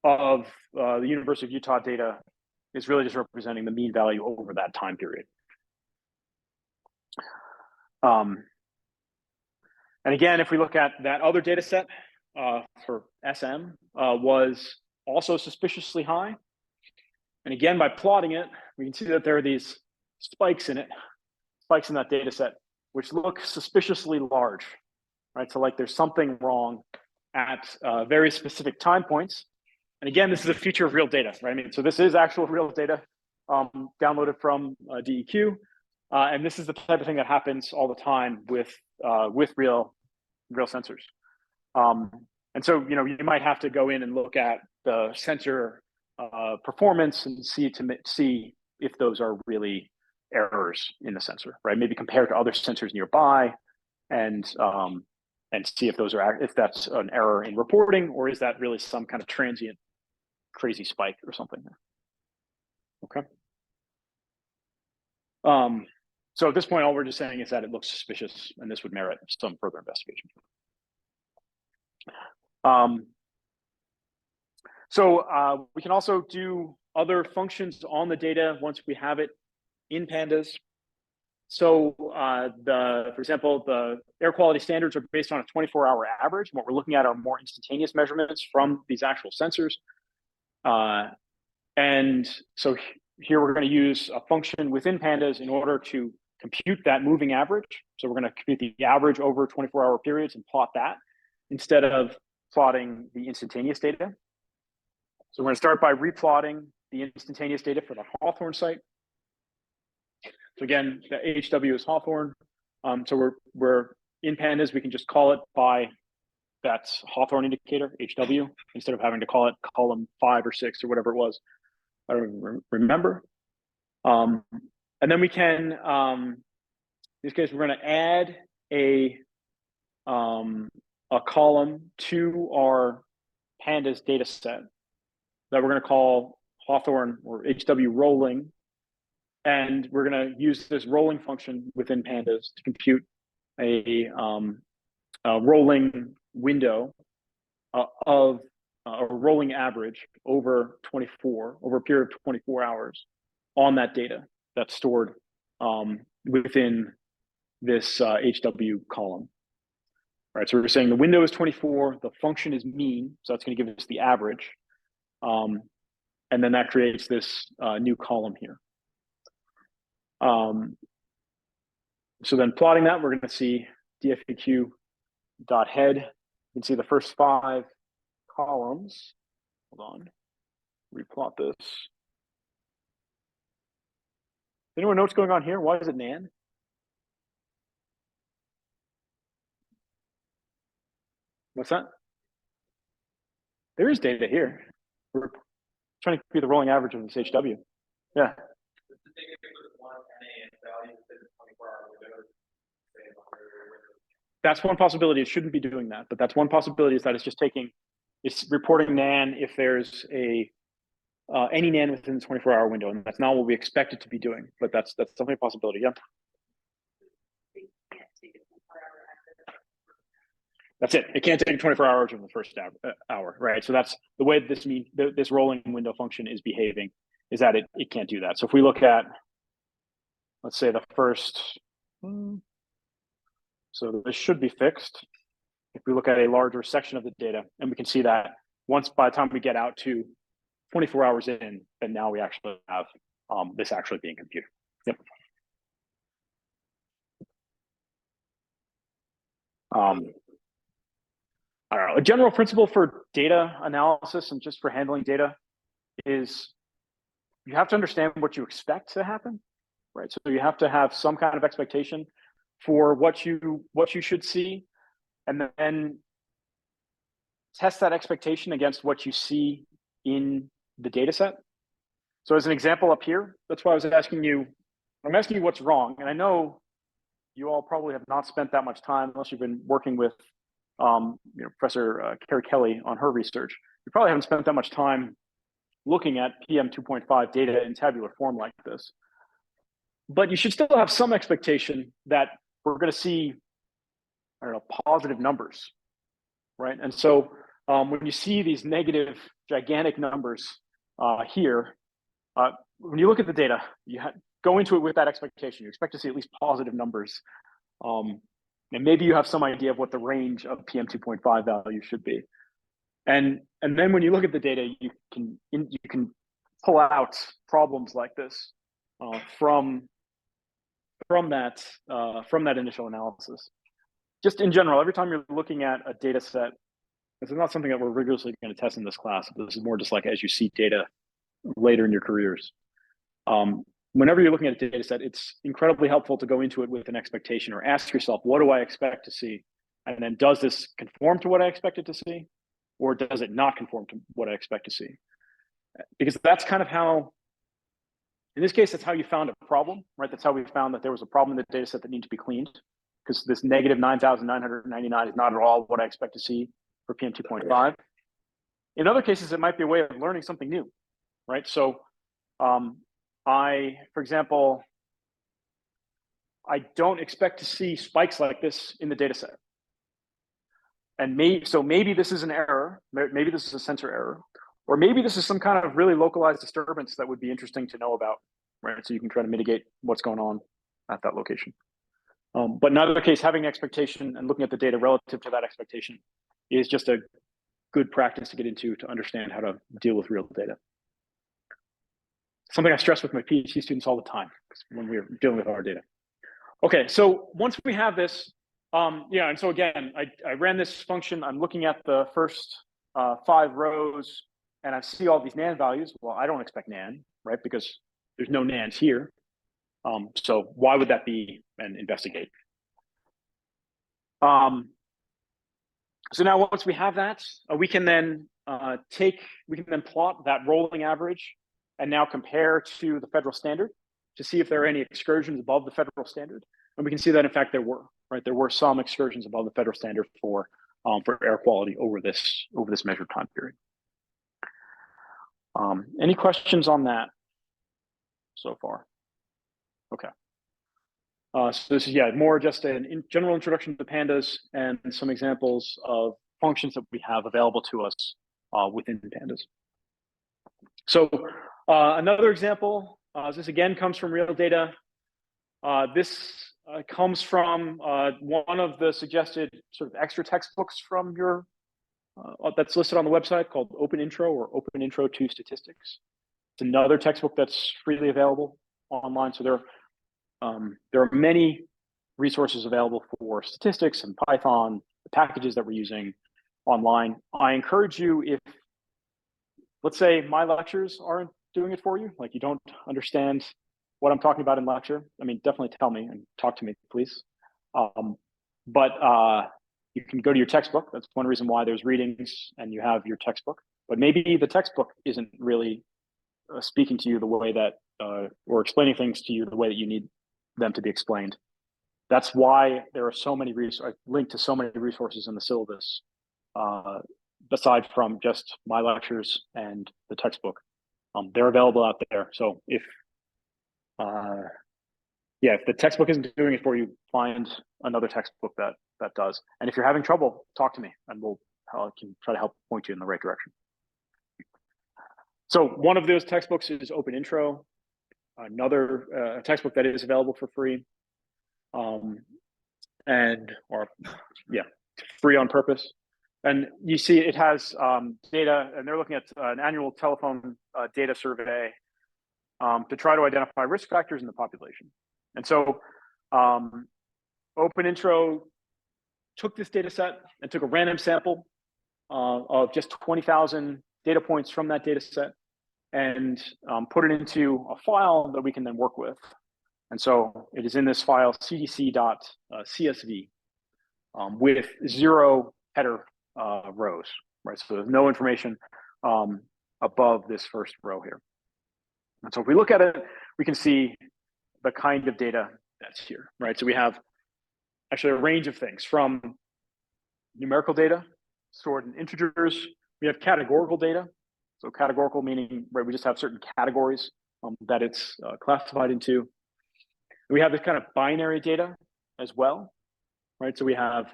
of the University of Utah data is really just representing the mean value over that time period. And again, if we look at that other data set for SM, was also suspiciously high. And again, by plotting it, we can see that there are these spikes in that data set, which look suspiciously large, right? So like there's something wrong at very specific time points. And again, this is a feature of real data, right? I mean, so this is actual real data downloaded from DEQ. And this is the type of thing that happens all the time with real sensors. And so, you know, you might have to go in and look at the sensor performance and see if those are really errors in the sensor, right? Maybe compare to other sensors nearby, and see if that's an error in reporting, or is that really some kind of transient crazy spike or something. Okay. So at this point, all we're just saying is that it looks suspicious, and this would merit some further investigation. So we can also do other functions on the data once we have it in Pandas. So for example, the air quality standards are based on a 24-hour average. What we're looking at are more instantaneous measurements from these actual sensors. And so here we're going to use a function within Pandas in order to compute that moving average. So we're going to compute the average over 24-hour periods and plot that instead of plotting the instantaneous data. So we're going to start by replotting the instantaneous data for the Hawthorne site. So again, the HW is Hawthorne. So we're in Pandas, we can just call it by that Hawthorne indicator, HW, instead of having to call it column 5 or 6 or whatever it was. I don't remember. And then we can, in this case, we're going to add a column to our Pandas data set that we're going to call Hawthorne or HW rolling. And we're going to use this rolling function within Pandas to compute a rolling window of a rolling average over a period of 24 hours on that data that's stored within this HW column. All right, so we're saying the window is 24, the function is mean, so that's going to give us the average. And then that creates this new column here. So then plotting that, we're going to see dfaq.head. You can see the first 5 columns. Hold on, replot this. Anyone know what's going on here? Why is it nan? What's that? There is data here. We're trying to compute the rolling average of this HW. Yeah. That's one possibility. It shouldn't be doing that, but that's one possibility, is that it's reporting NaN if there's any NaN within the 24-hour window, and that's not what we expect it to be doing, but that's definitely a possibility. Yeah. That's it. It can't take 24 hours from the first hour, right? So that's the way this rolling window function is behaving, is that it can't do that. So if we look at, let's say the first, so this should be fixed. If we look at a larger section of the data, and we can see that by the time we get out to 24 hours in, then now we actually have this actually being computed. Yep. I don't know. A general principle for data analysis and just for handling data is you have to understand what you expect to happen, right? So you have to have some kind of expectation for what you should see, and then test that expectation against what you see in the data set. So as an example up here, that's why I was asking you, I'm asking you what's wrong. And I know you all probably have not spent that much time, unless you've been working with Professor Carrie Kelly on her research, you probably haven't spent that much time looking at PM 2.5 data in tabular form like this. But you should still have some expectation that we're going to see, I don't know, positive numbers, right? And so when you see these negative, gigantic numbers here, when you look at the data, you go into it with that expectation. You expect to see at least positive numbers. And maybe you have some idea of what the range of PM 2.5 value should be. And then when you look at the data, you can pull out problems like this from that initial analysis. Just in general, every time you're looking at a data set, this is not something that we're rigorously going to test in this class. This is more just like as you see data later in your careers. Whenever you're looking at a data set, it's incredibly helpful to go into it with an expectation or ask yourself, what do I expect to see? And then does this conform to what I expected to see? Or does it not conform to what I expect to see? Because that's kind of how, in this case, that's how you found a problem, right? That's how we found that there was a problem in the data set that needed to be cleaned, because this negative 9,999 is not at all what I expect to see for PM 2.5. In other cases, it might be a way of learning something new, right? So for example, I don't expect to see spikes like this in the data set. And maybe this is an error, maybe this is a sensor error, or maybe this is some kind of really localized disturbance that would be interesting to know about, right? So you can try to mitigate what's going on at that location. But in either case, having an expectation and looking at the data relative to that expectation is just a good practice to get into to understand how to deal with real data. Something I stress with my PhD students all the time when we're dealing with our data. Okay, so once we have this, and so again, I ran this function. I'm looking at the first 5 rows, and I see all these NaN values. Well, I don't expect NaN, right? Because there's no NaNs here. So why would that be? And investigate. So now once we have that, we can then plot that rolling average and now compare to the federal standard to see if there are any excursions above the federal standard. And we can see that in fact there were, right? There were some excursions above the federal standard for air quality over this measured time period. Any questions on that so far? Okay. So this is more just a general introduction to pandas and some examples of functions that we have available to us within pandas. So another example, this again comes from real data. This comes from one of the suggested sort of extra textbooks from your that's listed on the website called Open Intro or Open Intro to Statistics. It's another textbook that's freely available online. So there are many resources available for statistics and Python, the packages that we're using online. I encourage you, if, let's say my lectures aren't doing it for you, like you don't understand what I'm talking about in lecture, I mean, definitely tell me and talk to me, please. But you can go to your textbook. That's one reason why there's readings and you have your textbook. But maybe the textbook isn't really speaking to you the way that, or explaining things to you the way that you need them to be explained. That's why there are so many linked to so many resources in the syllabus, aside from just my lectures and the textbook. They're available out there. So if the textbook isn't doing it for you, find another textbook that does. And if you're having trouble, talk to me, and I can try to help point you in the right direction. So one of those textbooks is Open Intro. Another textbook that is available for free, free on purpose. And you see it has data, and they're looking at an annual telephone data survey to try to identify risk factors in the population. And so Open Intro took this data set and took a random sample of just 20,000 data points from that data set and put it into a file that we can then work with. And so it is in this file, cdc.csv, with 0 header rows, right? So there's no information above this first row here. And so if we look at it, we can see the kind of data that's here, right? So we have actually a range of things, from numerical data stored in integers. We have categorical data. So categorical meaning, right, we just have certain categories that it's classified into. We have this kind of binary data as well, right? So we have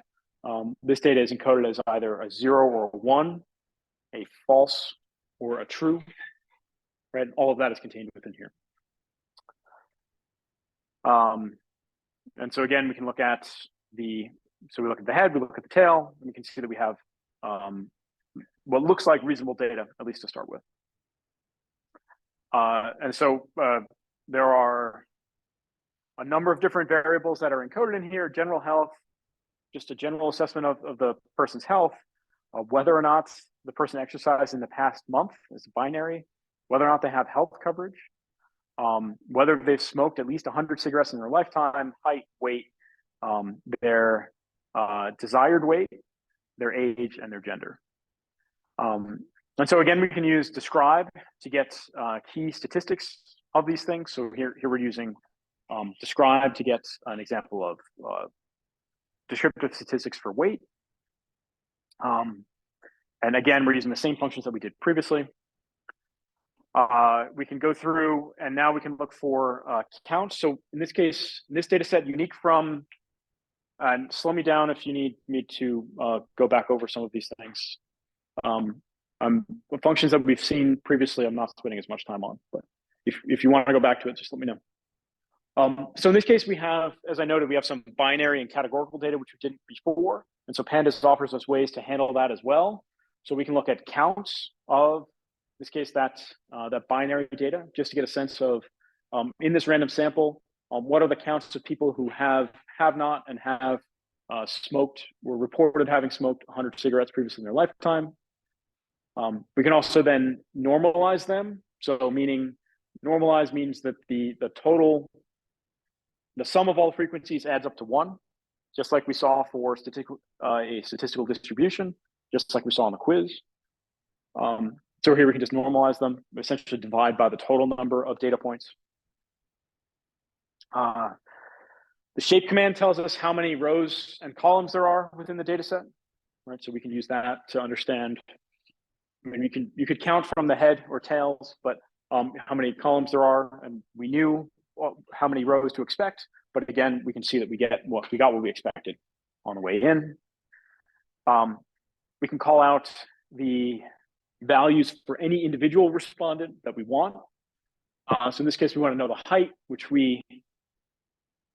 this data is encoded as either a 0 or a 1, a false or a true, right? All of that is contained within here. And so again, we can look at so we look at the head, we look at the tail, and we can see that we have what looks like reasonable data, at least to start with. And so there are a number of different variables that are encoded in here: general health, just a general assessment of the person's health, whether or not the person exercised in the past month is binary, whether or not they have health coverage, whether they've smoked at least 100 cigarettes in their lifetime, height, weight, their desired weight, their age, and their gender. And so again, we can use describe to get key statistics of these things. So here we're using describe to get an example of descriptive statistics for weight. And again, we're using the same functions that we did previously. We can go through and now we can look for counts. So in this case, in this data set, unique from, and slow me down if you need me to go back over some of these things. The functions that we've seen previously, I'm not spending as much time on, but if you want to go back to it, just let me know. So in this case, we have, as I noted, we have some binary and categorical data, which we didn't before. And so Pandas offers us ways to handle that as well. So we can look at counts of, in this case, that binary data, just to get a sense of, in this random sample, what are the counts of people who have not and have smoked, were reported having smoked 100 cigarettes previously in their lifetime. We can also then normalize them. So meaning normalize means that the total, the sum of all frequencies adds up to 1, just like we saw for a statistical distribution, just like we saw in the quiz. So here we can just normalize them, essentially divide by the total number of data points. The shape command tells us how many rows and columns there are within the data set, right? So we can use that to understand. I mean, you could count from the head or tails, but how many columns there are, and we knew how many rows to expect. But again, we can see that we got what we expected on the way in. We can call out the values for any individual respondent that we want. So in this case, we want to know the height, which in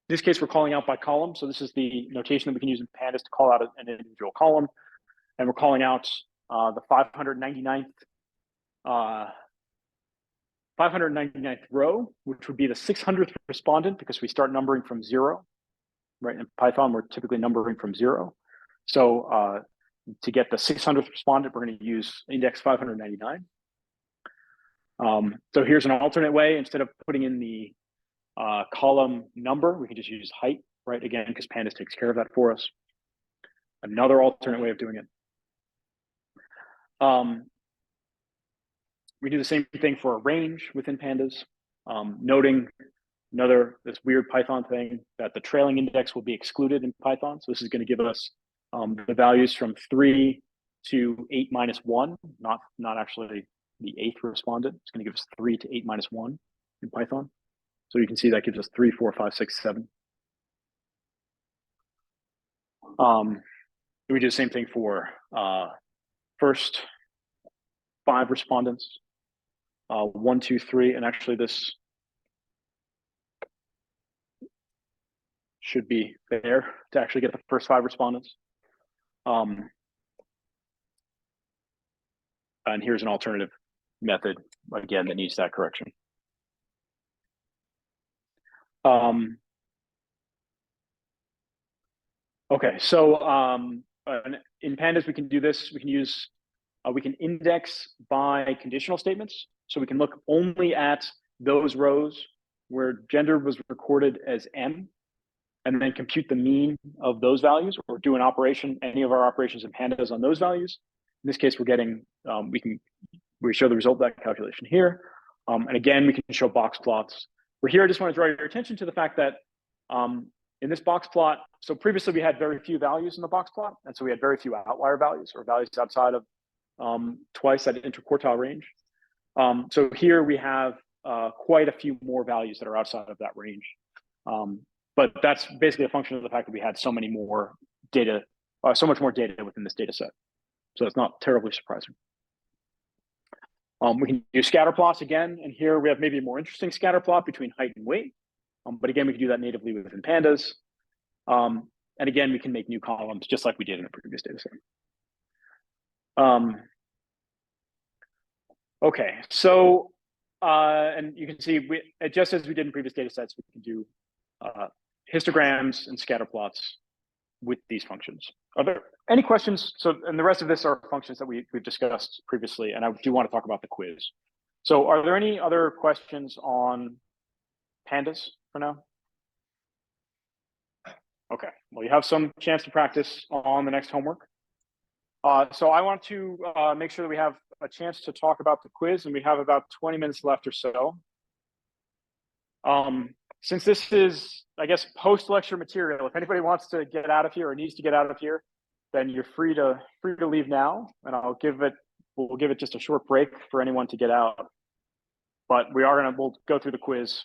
this case, we're calling out by column. So this is the notation that we can use in Pandas to call out an individual column. And we're calling out the 599th row, which would be the 600th respondent, because we start numbering from 0, right? In Python, we're typically numbering from 0. So to get the 600th respondent, we're going to use index 599. So here's an alternate way. Instead of putting in the column number, we can just use height, right? Again, because Pandas takes care of that for us. Another alternate way of doing it. We do the same thing for a range within Pandas, noting this weird Python thing that the trailing index will be excluded in Python. So this is going to give us the values from 3 to 8 minus 1, not actually the 8th respondent. It's going to give us 3 to 8 minus 1 in Python. So you can see that gives us 3, 4, 5, 6, 7. We do the same thing for first 5 respondents, 1, 2, 3, and actually this should be there to actually get the first 5 respondents. And here's an alternative method, again, that needs that correction. Okay, so in Pandas, we can do this. We can use, we can index by conditional statements. So we can look only at those rows where gender was recorded as M, and then compute the mean of those values, or do an operation, any of our operations in Pandas on those values. In this case, we're getting, we show the result of that calculation here. And again, we can show box plots. We're here, I just want to draw your attention to the fact that in this box plot, so previously we had very few values in the box plot, and so we had very few outlier values or values outside of twice that interquartile range. So here we have quite a few more values that are outside of that range. But that's basically a function of the fact that we had so many more data, so much more data within this data set. So it's not terribly surprising. We can do scatter plots again, and here we have maybe a more interesting scatter plot between height and weight. But again, we can do that natively within Pandas. And again, we can make new columns just like we did in the previous data set. Okay, so, and you can see, just as we did in previous data sets, we can do histograms and scatter plots with these functions. Are there any questions? So, and the rest of this are functions that we've discussed previously, and I do want to talk about the quiz. So are there any other questions on Pandas for now? Okay, well, you have some chance to practice on the next homework. So I want to make sure that we have a chance to talk about the quiz, and we have about 20 minutes left or so. Since this is, I guess, post-lecture material, if anybody wants to get out of here or needs to get out of here, then you're free to leave now, and we'll give it just a short break for anyone to get out. But we'll go through the quiz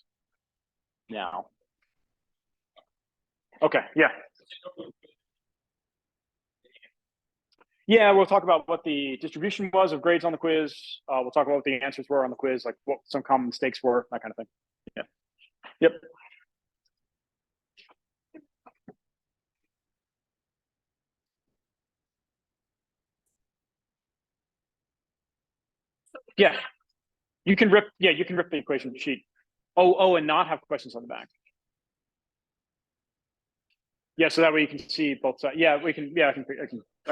now. Okay, yeah. Yeah, we'll talk about what the distribution was of grades on the quiz. We'll talk about what the answers were on the quiz, like what some common mistakes were, that kind of thing. Yeah. Yep. Yeah. You can rip the equation sheet. Oh, and not have questions on the back. Yeah, so that way you can see both sides. Yeah, I can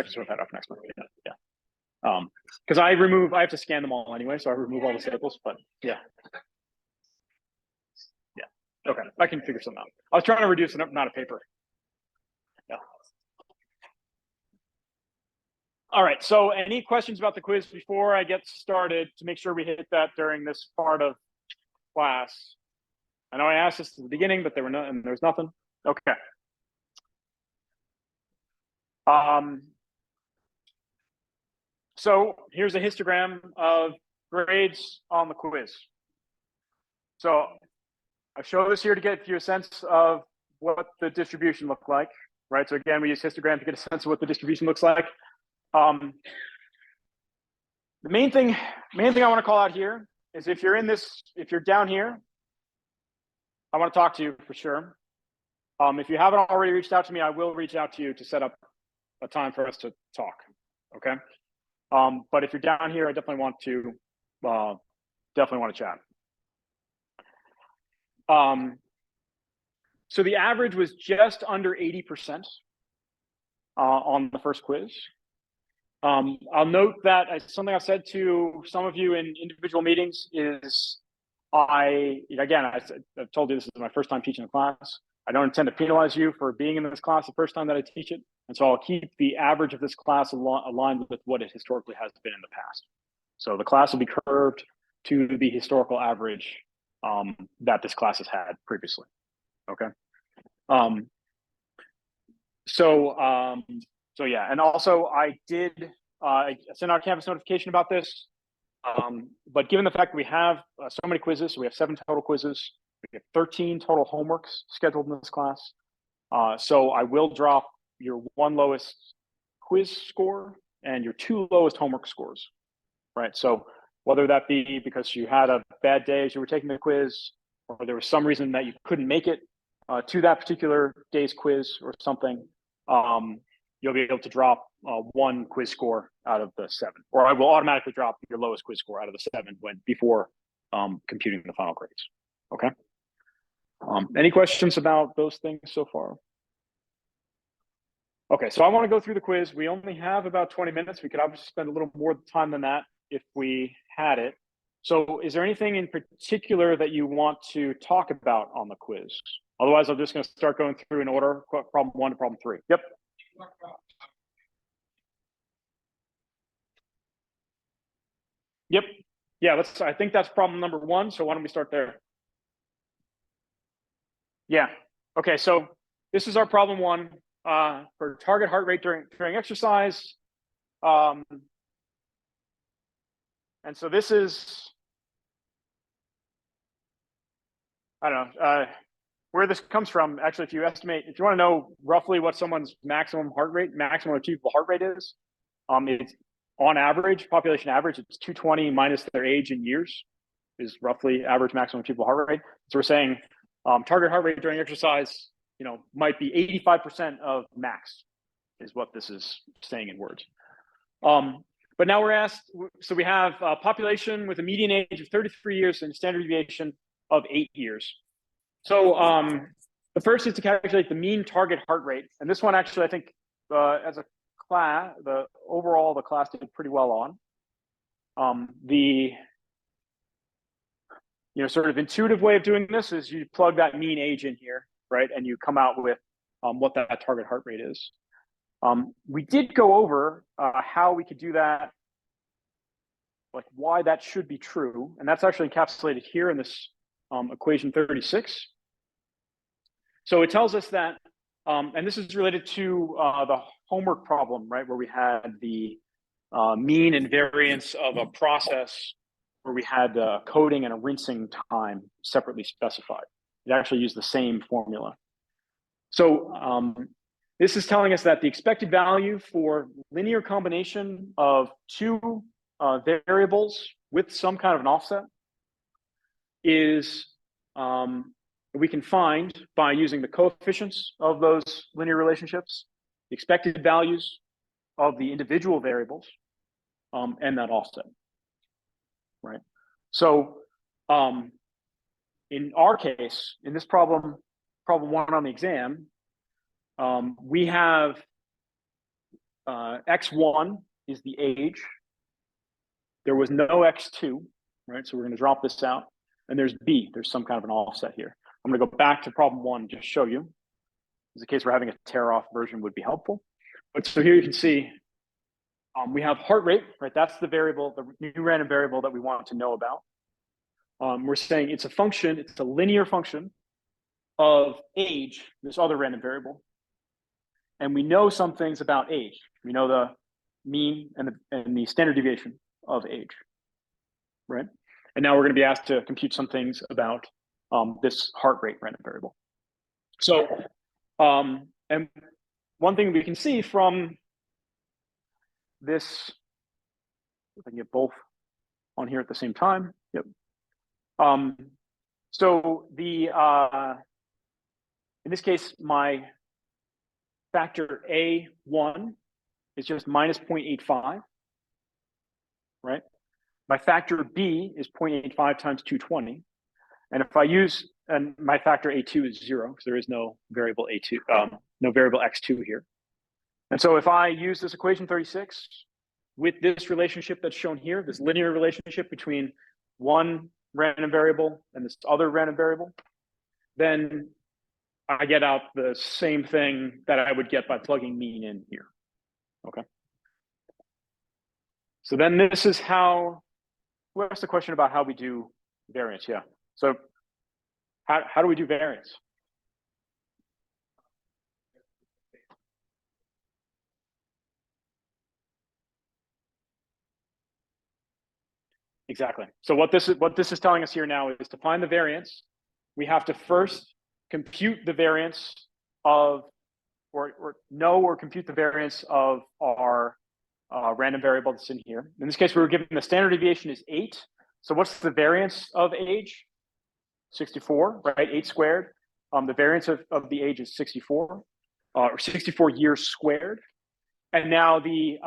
sort that off next month. Yeah. Because I have to scan them all anyway, so I remove all the samples, but yeah. Yeah. Okay, I can figure something out. I was trying to reduce the amount of paper. Yeah. All right, so any questions about the quiz before I get started to make sure we hit that during this part of class? I know I asked this at the beginning, but there was nothing. Okay. So here's a histogram of grades on the quiz. So I show this here to get you a sense of what the distribution looked like, right? So again, we use histogram to get a sense of what the distribution looks like. The main thing I want to call out here is if you're down here, I want to talk to you for sure. If you haven't already reached out to me, I will reach out to you to set up a time for us to talk. Okay. But if you're down here, I definitely want to chat. So the average was just under 80% on the first quiz. I'll note that something I've said to some of you in individual meetings is I've told you this is my first time teaching a class. I don't intend to penalize you for being in this class the first time that I teach it. And so I'll keep the average of this class aligned with what it historically has been in the past. So the class will be curved to the historical average that this class has had previously. Okay. So yeah, and also I did send out a campus notification about this. But given the fact that we have so many quizzes, so we have 7 total quizzes, we have 13 total homeworks scheduled in this class. So I will drop your 1 lowest quiz score and your 2 lowest homework scores, right? So whether that be because you had a bad day as you were taking the quiz, or there was some reason that you couldn't make it to that particular day's quiz or something, you'll be able to drop 1 quiz score out of the 7, or I will automatically drop your lowest quiz score out of the 7 before computing the final grades. Okay. Any questions about those things so far? Okay, so I want to go through the quiz. We only have about 20 minutes. We could obviously spend a little more time than that if we had it. So is there anything in particular that you want to talk about on the quiz? Otherwise, I'm just going to start going through in order, problem 1 to problem 3. Yep. Yep. Yeah, I think that's problem number 1. So why don't we start there? Yeah. Okay, so this is our problem one for target heart rate during exercise. And so this is, I don't know, where this comes from. Actually, if you want to know roughly what someone's maximum achievable heart rate is, it's on average, population average, it's 220 minus their age in years is roughly average maximum achievable heart rate. So we're saying target heart rate during exercise, might be 85% of max is what this is saying in words. But now we're asked, so we have a population with a median age of 33 years and a standard deviation of 8 years. So the first is to calculate the mean target heart rate. And this one actually, I think as a class, the class did pretty well on. The sort of intuitive way of doing this is you plug that mean age in here, right? And you come out with what that target heart rate is. We did go over how we could do that, like why that should be true. And that's actually encapsulated here in this equation 36. So it tells us that, and this is related to the homework problem, right? Where we had the mean and variance of a process where we had a coding and a rinsing time separately specified. It actually used the same formula. So this is telling us that the expected value for linear combination of two variables with some kind of an offset is we can find by using the coefficients of those linear relationships, the expected values of the individual variables, and that offset, right? So in our case, in this problem one on the exam, we have x1 is the age. There was no x2, right? So we're going to drop this out. And there's b, there's some kind of an offset here. I'm going to go back to problem one just to show you. In the case we're having a tear-off version would be helpful. But so here you can see we have heart rate, right? That's the variable, the new random variable that we want to know about. We're saying it's a function, it's a linear function of age, this other random variable. And we know some things about age. We know the mean and the standard deviation of age, right? And now we're going to be asked to compute some things about this heart rate random variable. So, and one thing we can see from this, if I can get both on here at the same time. Yep. So the in this case, my factor A1 is just minus 0.85, right? My factor B is 0.85 times 220. And if I use, and my factor A2 is 0, because there is no variable A2, no variable x2 here. And so if I use this equation 36 with this relationship that's shown here, this linear relationship between one random variable and this other random variable, then I get out the same thing that I would get by plugging mean in here, okay? So then this is how, who asked the question about how we do variance? Yeah, so how do we do variance? Exactly. So what this is telling us here now is to find the variance, we have to first compute the variance of, or know or compute the variance of our random variable that's in here. In this case, we were given the standard deviation is 8. So what's the variance of age? 64, right? 8 squared. The variance of the age is 64, or 64 years squared. And now the,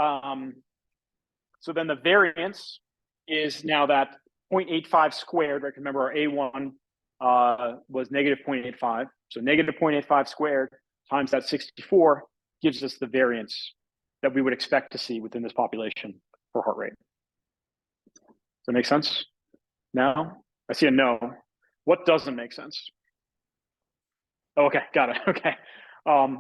so then the variance is now that 0.85 squared, right? Remember our A1 was negative 0.85. So negative 0.85 squared times that 64 gives us the variance that we would expect to see within this population for heart rate. Does that make sense? Now, I see a no. What doesn't make sense? Oh, okay, got it. Okay. Does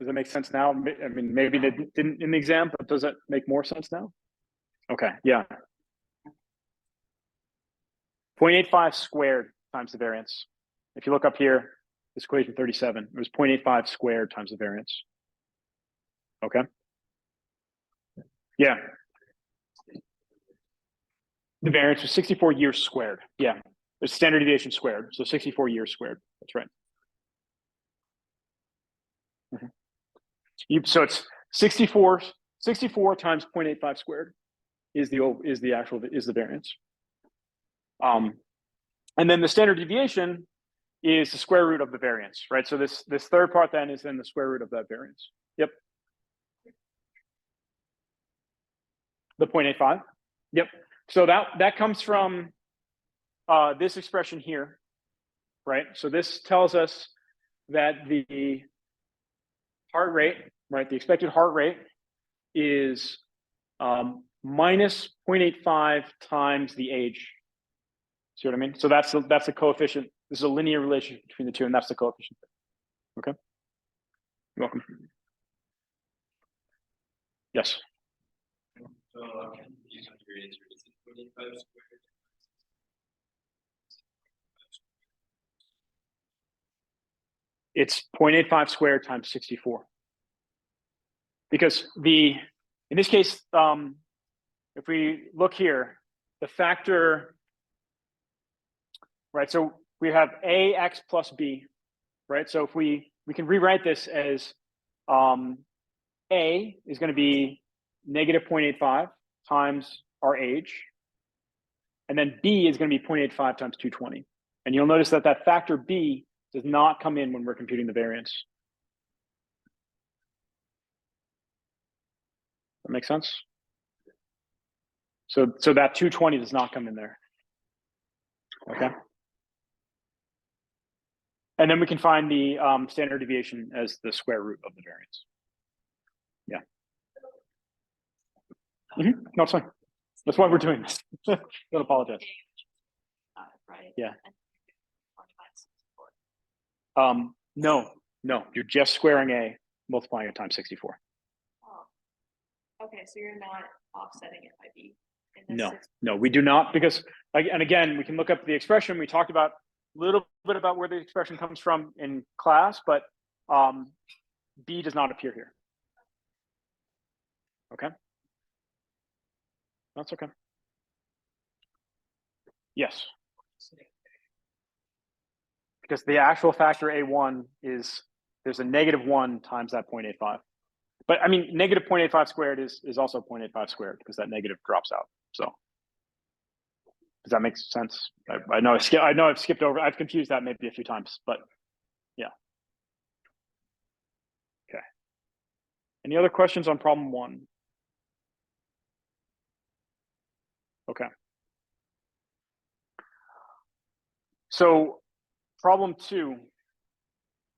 that make sense now? I mean, maybe it didn't in the exam, but does it make more sense now? Okay, yeah. 0.85 squared times the variance. If you look up here, this equation 37. It was 0.85 squared times the variance. Okay. Yeah. The variance was 64 years squared. Yeah. It's standard deviation squared. So 64 years squared. That's right. So it's 64 times 0.85 squared is the variance. And then the standard deviation is the square root of the variance, right? So this third part then is then the square root of that variance. Yep. The 0.85. Yep. So that comes from this expression here, right? So this tells us that the heart rate, right? The expected heart rate is minus 0.85 times the age. See what I mean? So that's the coefficient. This is a linear relationship between the two, and that's the coefficient. Okay. You're welcome. Yes. So, you have your answer. Is it 25 squared? It's 0.85 squared times 64. Because in this case, if we look here, the factor, right? So we have ax plus b, right? So if we can rewrite this as a is going to be negative 0.85 times our age, and then b is going to be 0.85 times 220. And you'll notice that that factor b does not come in when we're computing the variance. That makes sense? So that 220 does not come in there. Okay. And then we can find the standard deviation as the square root of the variance. Yeah. No, it's fine. That's why we're doing this. Don't apologize. Right. Yeah. No, you're just squaring a, multiplying it times 64. Oh. Okay, so you're not offsetting it by b. No, we do not, because, and again, we can look up the expression. We talked about a little bit about where the expression comes from in class, but b does not appear here. Okay. That's okay. Yes. Because the actual factor a1 is, there's a negative 1 times that 0.85. But I mean, negative 0.85 squared is also 0.85 squared because that negative drops out. So does that make sense? I know I've skipped over. I've confused that maybe a few times, but yeah. Okay. Any other questions on problem 1? Okay. So problem 2.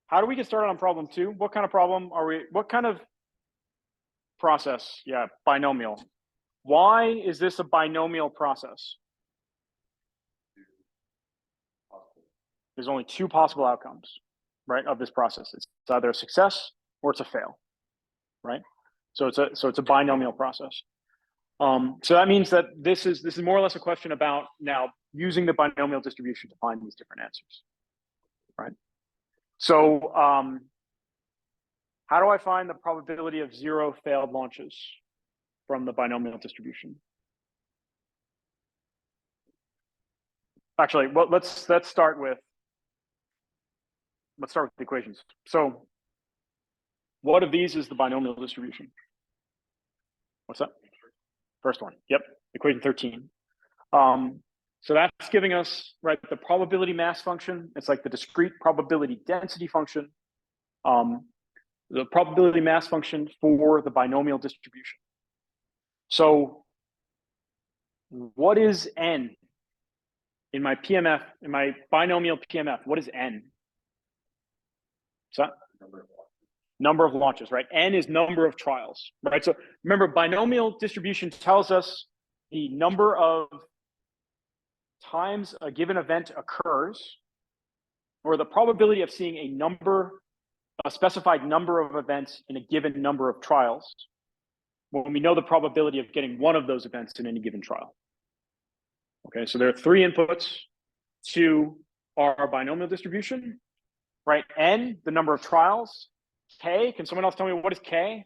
How do we get started on problem 2? What kind of problem are we? What kind of process? Yeah, binomial. Why is this a binomial process? There's only 2 possible outcomes, right, of this process. It's either a success or it's a fail, right? So it's a binomial process. So that means that this is more or less a question about now using the binomial distribution to find these different answers, right? So how do I find the probability of 0 failed launches from the binomial distribution? Actually, well, let's start with the equations. So what of these is the binomial distribution? What's that? First one. Yep, equation 13. So that's giving us, right, the probability mass function. It's like the discrete probability density function. The probability mass function for the binomial distribution. So what is n in my PMF, in my binomial PMF? What is n? So number of launches, right? N is number of trials, right? So remember, binomial distribution tells us the number of times a given event occurs, or the probability of seeing a specified number of events in a given number of trials, when we know the probability of getting one of those events in any given trial. Okay, so there are 3 inputs to our binomial distribution. right? N, the number of trials. K, can someone else tell me what is K?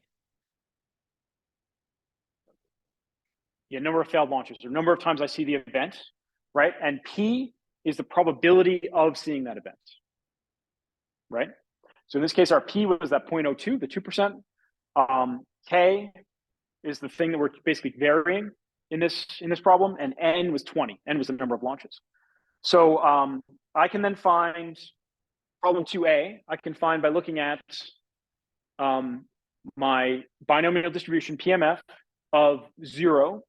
Yeah, number of failed launches, or number of times I see the event, right? And P is the probability of seeing that event, right? So in this case, our P was that 0.02, the 2%. K is the thing that we're basically varying in this problem, and N was 20. N was the number of launches. So I can then find problem 2A. I can find by looking at my binomial distribution PMF of 0,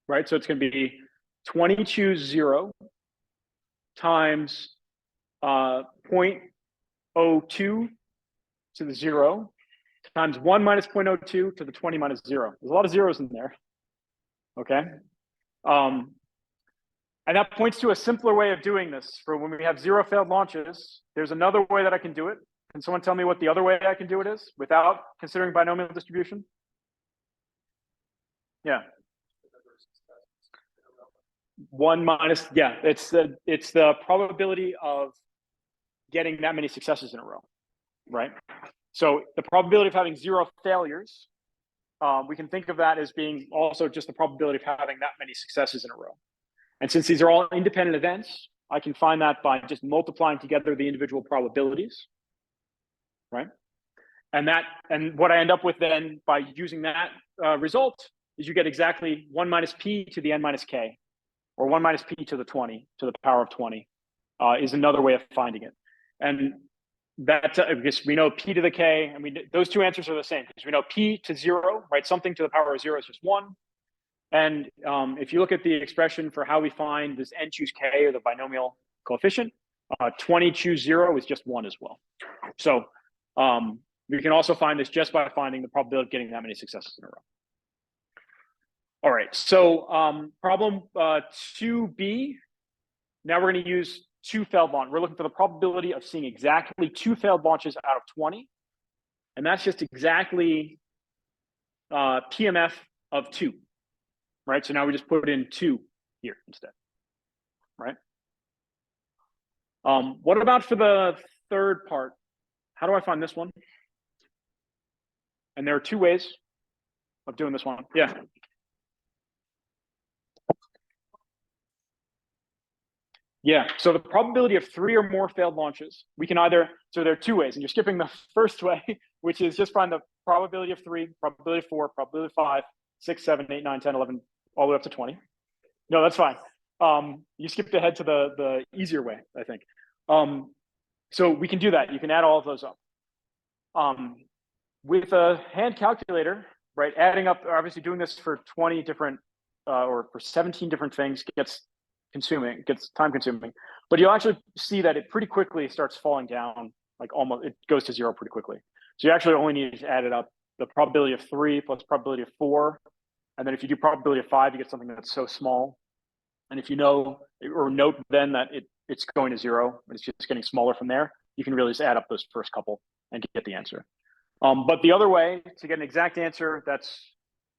right? So it's going to be 20 choose 0 times 0.02 to the 0 times 1 minus 0.02 to the 20 minus 0. There's a lot of zeros in there, okay? And that points to a simpler way of doing this. For when we have 0 failed launches, there's another way that I can do it. Can someone tell me what the other way I can do it is without considering binomial distribution? Yeah. 1 minus, yeah, it's the probability of getting that many successes in a row, right? So the probability of having 0 failures, we can think of that as being also just the probability of having that many successes in a row. And since these are all independent events, I can find that by just multiplying together the individual probabilities, right? And what I end up with then by using that result is you get exactly 1 minus P to the N minus K, or 1 minus P to the 20, to the power of 20, is another way of finding it. And that, because we know P to the K, and those two answers are the same, because we know P to 0, right? Something to the power of 0 is just 1. And if you look at the expression for how we find this N choose K, or the binomial coefficient, 20 choose 0 is just 1 as well. So we can also find this just by finding the probability of getting that many successes in a row. All right, so problem 2B, now we're going to use 2 failed launches. We're looking for the probability of seeing exactly 2 failed launches out of 20. And that's just exactly PMF of 2, right? So now we just put in 2 here instead, right? What about for the third part? How do I find this one? And there are 2 ways of doing this one. Yeah. Yeah, so the probability of 3 or more failed launches, we can either, so there are 2 ways, and you're skipping the first way, which is just find the probability of 3, probability of 4, probability of 5, 6, 7, 8, 9, 10, 11, all the way up to 20. No, that's fine. You skipped ahead to the easier way, I think. So we can do that. You can add all of those up. With a hand calculator, right, adding up, obviously doing this for 20 different, or for 17 different things gets time consuming, but you'll actually see that it pretty quickly starts falling down, like almost, it goes to 0 pretty quickly. So you actually only need to add it up, the probability of 3 plus probability of 4. And then if you do probability of 5, you get something that's so small. And if you know, or note then that it's going to 0, but it's just getting smaller from there, you can really just add up those first couple and get the answer. But the other way to get an exact answer that's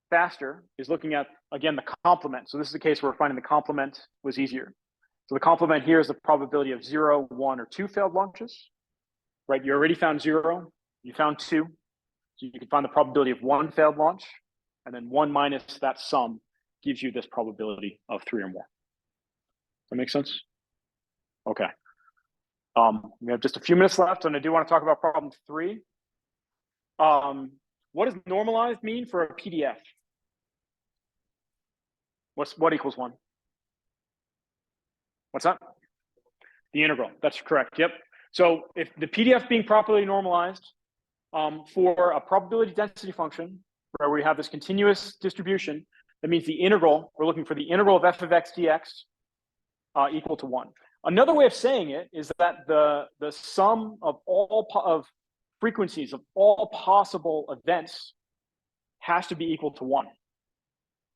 faster is looking at, again, the complement. So this is the case where finding the complement was easier. So the complement here is the probability of 0, 1, or 2 failed launches, right? You already found 0, you found 2. So you can find the probability of 1 failed launch, and then 1 minus that sum gives you this probability of 3 or more. Does that make sense? Okay. We have just a few minutes left, and I do want to talk about problem 3. What does normalized mean for a PDF? What equals 1? What's that? The integral. That's correct. Yep. So if the PDF being properly normalized for a probability density function, where we have this continuous distribution, that means the integral, we're looking for the integral of f of x dx equal to 1. Another way of saying it is that the sum of all frequencies of all possible events has to be equal to 1.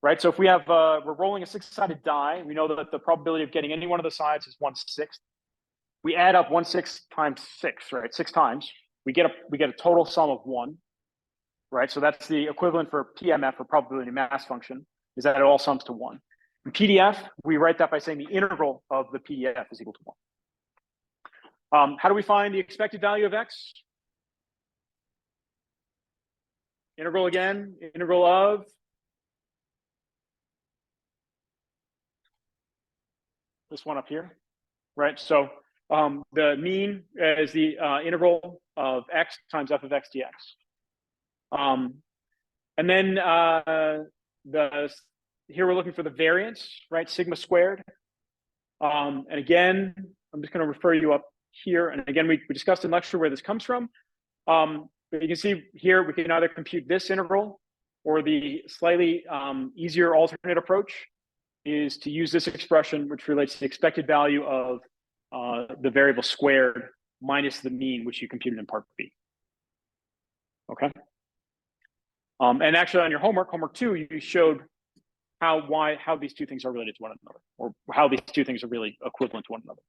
Right, so if we have, we're rolling a 6-sided die, we know that the probability of getting any one of the sides is 1/6. We add up 1/6 times 6, right? 6 times. We get a total sum of 1, right? So that's the equivalent for PMF, or probability mass function, is that it all sums to 1. In PDF, we write that by saying the integral of the PDF is equal to 1. How do we find the expected value of x? Integral again, integral of this one up here, right? So the mean is the integral of x times f of x dx. And then here we're looking for the variance, right? Sigma squared. And again, I'm just going to refer you up here. And again, we discussed in lecture where this comes from. But you can see here, we can either compute this integral, or the slightly easier alternate approach is to use this expression, which relates to the expected value of the variable squared minus the mean, which you computed in part B. Okay. And actually on your homework 2, you showed how these two things are related to one another, or how these two things are really equivalent to one another.